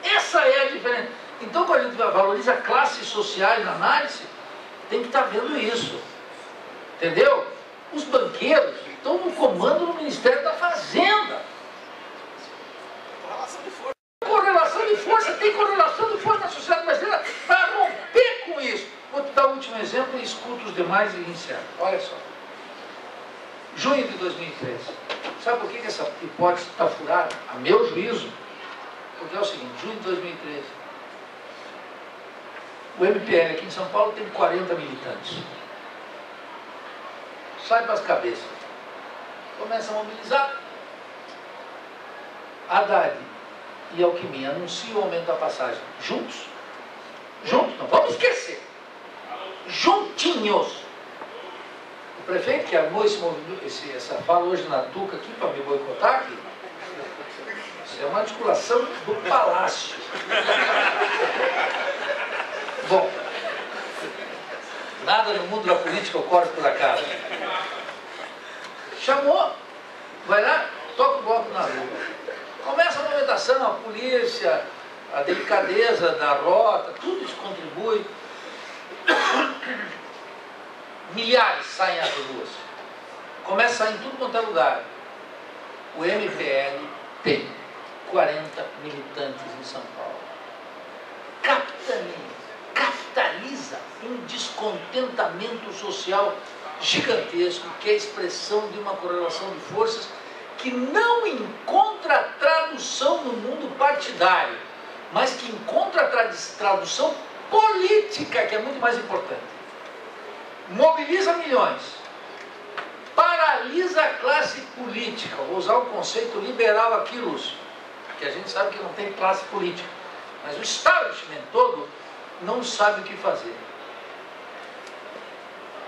Essa é a diferença. Então, quando a gente valoriza classes sociais na análise, tem que estar vendo isso. Entendeu? Os banqueiros estão no comando do Ministério da Fazenda. Correlação de força. Correlação de força, tem correlação de força na sociedade brasileira para romper com isso. Vou te dar o último exemplo e escuto os demais e encerro. Olha só. Junho de 2013. Sabe por que essa hipótese está furada? A meu juízo, porque é o seguinte: junho de 2013, o MPL aqui em São Paulo tem 40 militantes. Sai para as cabeças. Começa a mobilizar. Haddad e Alckmin anunciam o aumento da passagem. Juntos. Juntos, não vamos esquecer. Juntinhos. O prefeito que armou essa fala hoje na Tuca aqui para me boicotar aqui. Isso é uma articulação do palácio. Bom, nada no mundo da política ocorre por acaso. Chamou, vai lá, toca o bloco na rua. Começa a movimentação, a polícia, a delicadeza da rota, tudo isso contribui. Milhares saem às ruas. Começa a sair em tudo quanto é lugar. O MPL tem 40 militantes em São Paulo. Capitaliza um descontentamento social gigantesco, que é a expressão de uma correlação de forças que não encontra tradução no mundo partidário, mas que encontra tradução política, que é muito mais importante. Mobiliza milhões, paralisa a classe política. Vou usar o conceito liberal aqui, Lúcio, que a gente sabe que não tem classe política, mas o establishment todo não sabe o que fazer.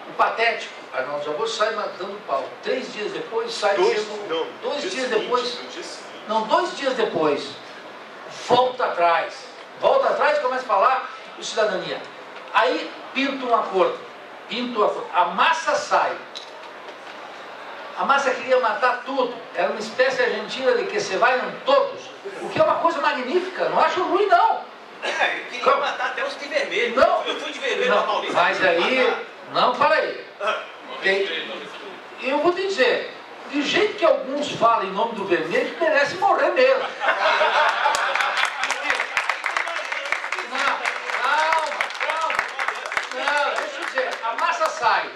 O patético Arnaldo Jabor sai dando pau. 3 dias depois sai dizendo... 2 dias depois... Não, 2 dias depois volta atrás e começa a falar de cidadania. Aí pinta um acordo, a massa sai. A massa queria matar tudo, era uma espécie argentina de que se vaiam todos, o que é uma coisa magnífica, não acho ruim não. Queria matar até os de vermelho. Não, eu fui de vermelho na Paulista. mas aí, não, para aí. Eu vou te dizer, de jeito que alguns falam em nome do vermelho, merece morrer mesmo. Não, deixa eu dizer, a massa sai,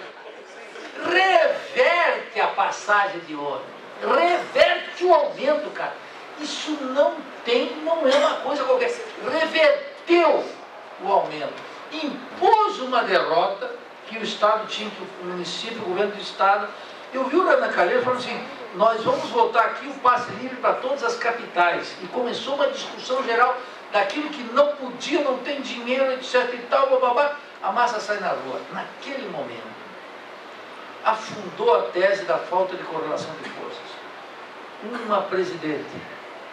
reverte a passagem de ano, reverte o aumento, cara. Isso não é uma coisa qualquer. Reverteu o aumento, impôs uma derrota que o Estado tinha, que o município, o governo do Estado. Eu vi o Renan Calheiros falando assim, nós vamos voltar aqui o passe livre para todas as capitais. E começou uma discussão geral daquilo que não podia, não tem dinheiro, etc e tal, bababá. A massa sai na rua. Naquele momento, afundou a tese da falta de correlação de forças. Uma presidente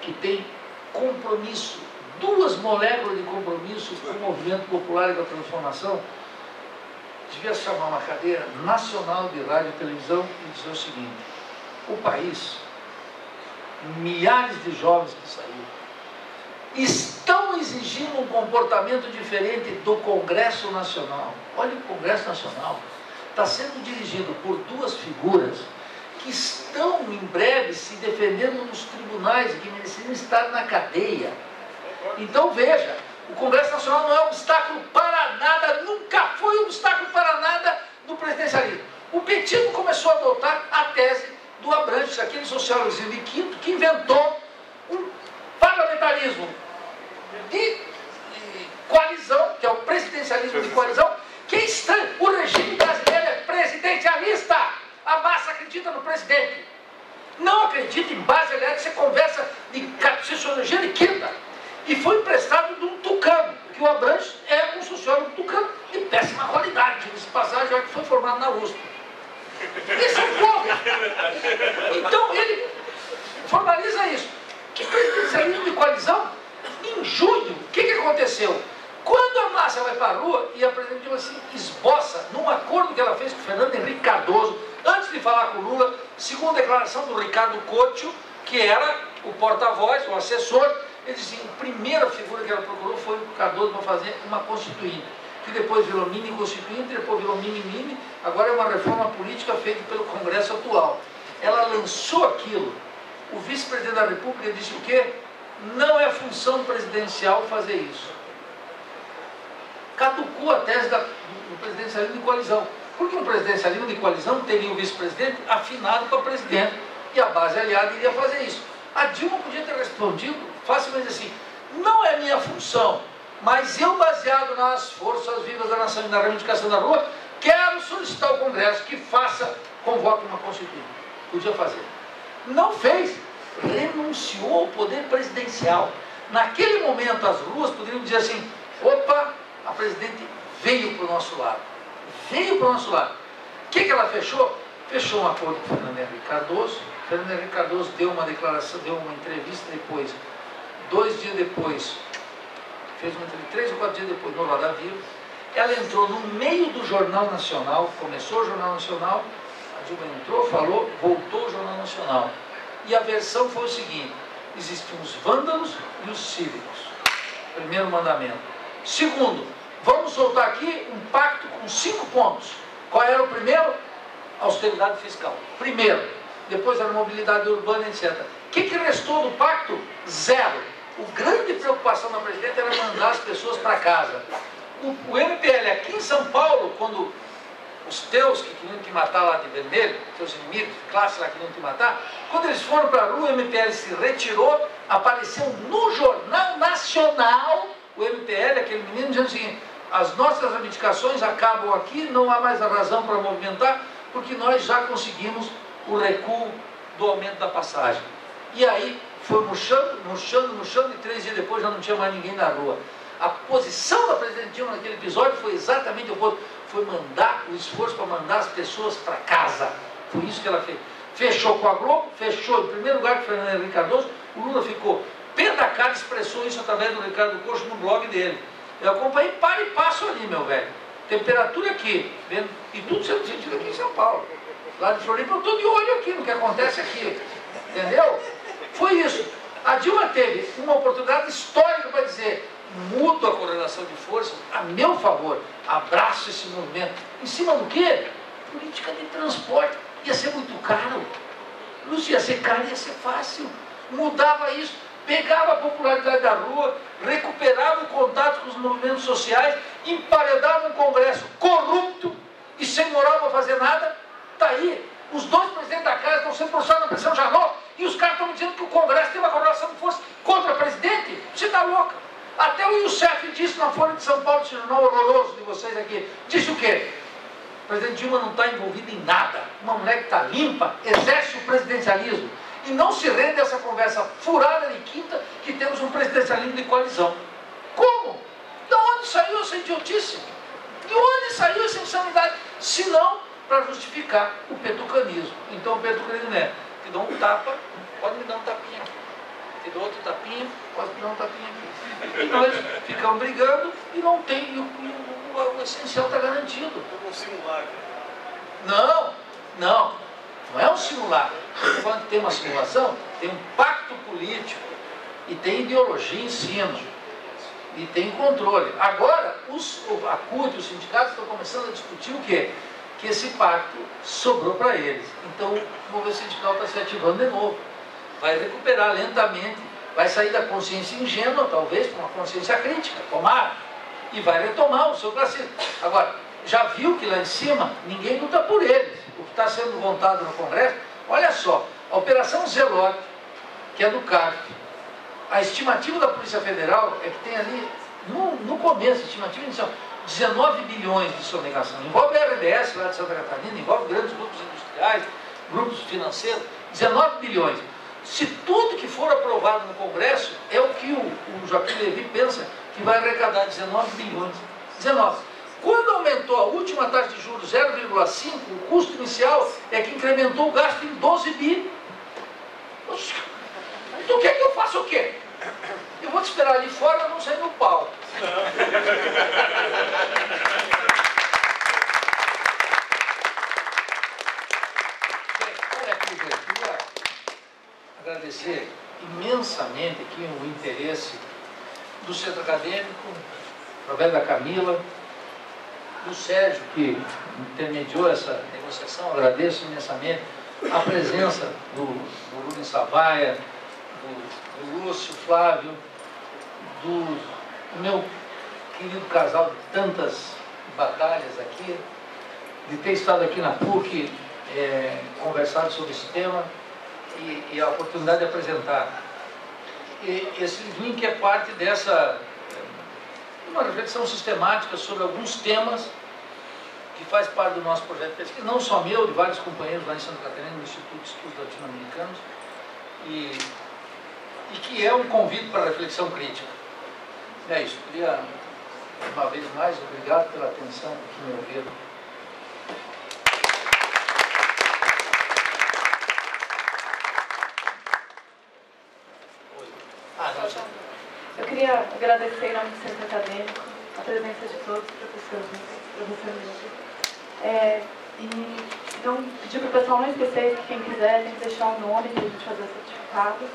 que tem compromisso, 2 moléculas de compromisso com o movimento popular e com a transformação, devia chamar uma cadeira nacional de rádio e televisão e dizer o seguinte: o país, milhares de jovens que saíram, estão exigindo um comportamento diferente do Congresso Nacional. Olha, o Congresso Nacional está sendo dirigido por 2 figuras que estão em breve se defendendo nos tribunais, que mereceriam estar na cadeia. Então veja, o Congresso Nacional não é um obstáculo para nada, nunca foi um obstáculo para nada no presidencialismo. O petismo começou a adotar a tese do Abrantes, aquele socialismo de quinto, que inventou um parlamentarismo de coalizão, que é o presidencialismo de coalizão, que é estranho. O regime brasileiro é presidencialista. A massa acredita no presidente. Não acredita em base, aliás, você conversa de sociologia de quinta. E foi emprestado de um tucano, que o Abrantes é um sociólogo tucano de péssima qualidade, diga-se de passagem, já que foi formado na USP. Esse é o povo. Então ele formaliza isso. Que presidencialismo de coalizão? Em junho, o que aconteceu? Quando a massa vai para a rua, e a presidente assim, esboça, num acordo que ela fez com o Fernando Henrique Cardoso, antes de falar com o Lula, segundo a declaração do Ricardo Couto, que era o porta-voz, o assessor, ele disse assim, a primeira figura que ela procurou foi o Cardoso para fazer uma constituinte, que depois virou mini-constituinte, depois virou mini-mini, agora é uma reforma política feita pelo Congresso atual. Ela lançou aquilo. O vice-presidente da República disse o quê? Não é função presidencial fazer isso. Caducou a tese do presidencialismo de coalizão. Porque um presidencialismo de coalizão teria o vice-presidente afinado com a presidente e a base aliada iria fazer isso. A Dilma podia ter respondido facilmente assim, não é minha função, mas eu, baseado nas forças vivas da nação e na reivindicação da rua, quero solicitar ao Congresso que faça, convoque uma constituinte. Podia fazer. Não fez. Renunciou ao poder presidencial. Naquele momento as ruas poderiam dizer assim, opa, a presidente veio para o nosso lado. Veio para o nosso lado. O que ela fechou? Fechou um acordo com o Fernando Henrique Cardoso. Fernando Henrique Cardoso deu uma declaração, deu uma entrevista depois, 2 dias depois, fez uma entrevista 3 ou 4 dias depois no Roda Viva. Ela entrou no meio do Jornal Nacional, começou o Jornal Nacional, a Dilma entrou, falou, voltou o Jornal Nacional. E a versão foi o seguinte, existem os vândalos e os cívicos. Primeiro mandamento. Segundo, vamos soltar aqui um pacto com 5 pontos. Qual era o primeiro? Austeridade fiscal. Primeiro. Depois era mobilidade urbana, etc. O que restou do pacto? 0. A grande preocupação da presidente era mandar as pessoas para casa. O MPL aqui em São Paulo, quando os teus que queriam te matar lá de vermelho, teus inimigos de classe lá que queriam te matar, quando eles foram para a rua, o MPL se retirou, apareceu no Jornal Nacional, o MPL, aquele menino, dizendo o seguinte, as nossas reivindicações acabam aqui, não há mais a razão para movimentar, porque nós já conseguimos o recuo do aumento da passagem. E aí foi murchando, e 3 dias depois já não tinha mais ninguém na rua. A posição da presidente Dilma naquele episódio foi exatamente o oposto. Foi mandar o esforço para mandar as pessoas para casa. Foi isso que ela fez. Fechou com a Globo, fechou em primeiro lugar com o Fernando Henrique Cardoso, o Lula ficou pé da cara expressou isso através do Ricardo Coxo no blog dele. Eu acompanhei para e passo ali, meu velho. Temperatura aqui, vendo, e tudo sendo sentido aqui em São Paulo. Lá de Floripa, eu estou de olho aqui no que acontece aqui. Entendeu? Foi isso. A Dilma teve uma oportunidade histórica para dizer: mudo a correlação de forças a meu favor, abraço esse movimento. Em cima do quê? Política de transporte. Ia ser muito caro. Lúcio, ia ser caro, ia ser fácil. Mudava isso, pegava a popularidade da rua, recuperava o contato com os movimentos sociais, emparedava um Congresso corrupto e sem moral para fazer nada. Está aí. Os dois presidentes da casa estão sendo processados na prisão Janot e os caras estão me dizendo que o Congresso tem uma correlação de força contra o presidente. Você está louca? Até o Youssef disse na Folha de São Paulo, esse jornal horroroso de vocês aqui, disse o quê? O presidente Dilma não está envolvido em nada. Uma mulher que está limpa, exerce o presidencialismo e não se rende a essa conversa furada de quinta que temos um presidencialismo de coalizão. Como? De onde saiu essa idiotice? De onde saiu essa insanidade? Se não para justificar o petucanismo. Então o petucanismo é: te dou um tapa, pode me dar um tapinha aqui. Te dou outro tapinha, pode me dar um tapinha aqui. E nós ficamos brigando e não tem, o essencial está garantido. Como um simulacro. Não é um simulacro. Quando tem uma simulação, tem um pacto político e tem ideologia em cima. E tem controle. Agora, a CUT e os sindicatos estão começando a discutir o quê? Que esse pacto sobrou para eles. Então o movimento sindical está se ativando de novo. Vai recuperar lentamente, vai sair da consciência ingênua, talvez, para uma consciência crítica, tomara, e vai retomar o seu classismo. Agora, já viu que lá em cima ninguém luta por eles. O que está sendo montado no Congresso, olha só, a Operação Zelote, que é do CARF, a estimativa da Polícia Federal é que tem ali, no começo, a estimativa inicial, 19 bilhões de sonegação. Envolve a RBS lá de Santa Catarina, envolve grandes grupos industriais, grupos financeiros, 19 bilhões. Se tudo que for aprovado no Congresso é o que o Joaquim Levy pensa que vai arrecadar 19 bilhões. 19. Quando aumentou a última taxa de juros 0,5, o custo inicial é que incrementou o gasto em 12 bi. Então quer que eu faça o quê? Eu vou te esperar ali fora para não sair no pau. Olha aqui, gente, eu queria agradecer imensamente aqui o interesse do centro acadêmico, através da Camila, do Sérgio, que intermediou essa negociação. Agradeço imensamente a presença do Rubens Savaia, do Lúcio Flávio, do meu querido casal de tantas batalhas aqui, de ter estado aqui na PUC, conversado sobre esse tema e a oportunidade de apresentar. E esse livrinho que é parte dessa, uma reflexão sistemática sobre alguns temas que faz parte do nosso projeto de pesquisa, não só meu, de vários companheiros lá em Santa Catarina, no Instituto de Estudos Latino-Americanos, e que é um convite para a reflexão crítica. É isso. Queria, uma vez mais, obrigado pela atenção que me ouviram. Eu queria agradecer em nome do Centro Acadêmico a presença de todos os professores, e não pedir para o pessoal não esquecer que quem quiser tem que deixar o nome para a gente fazer o certificado.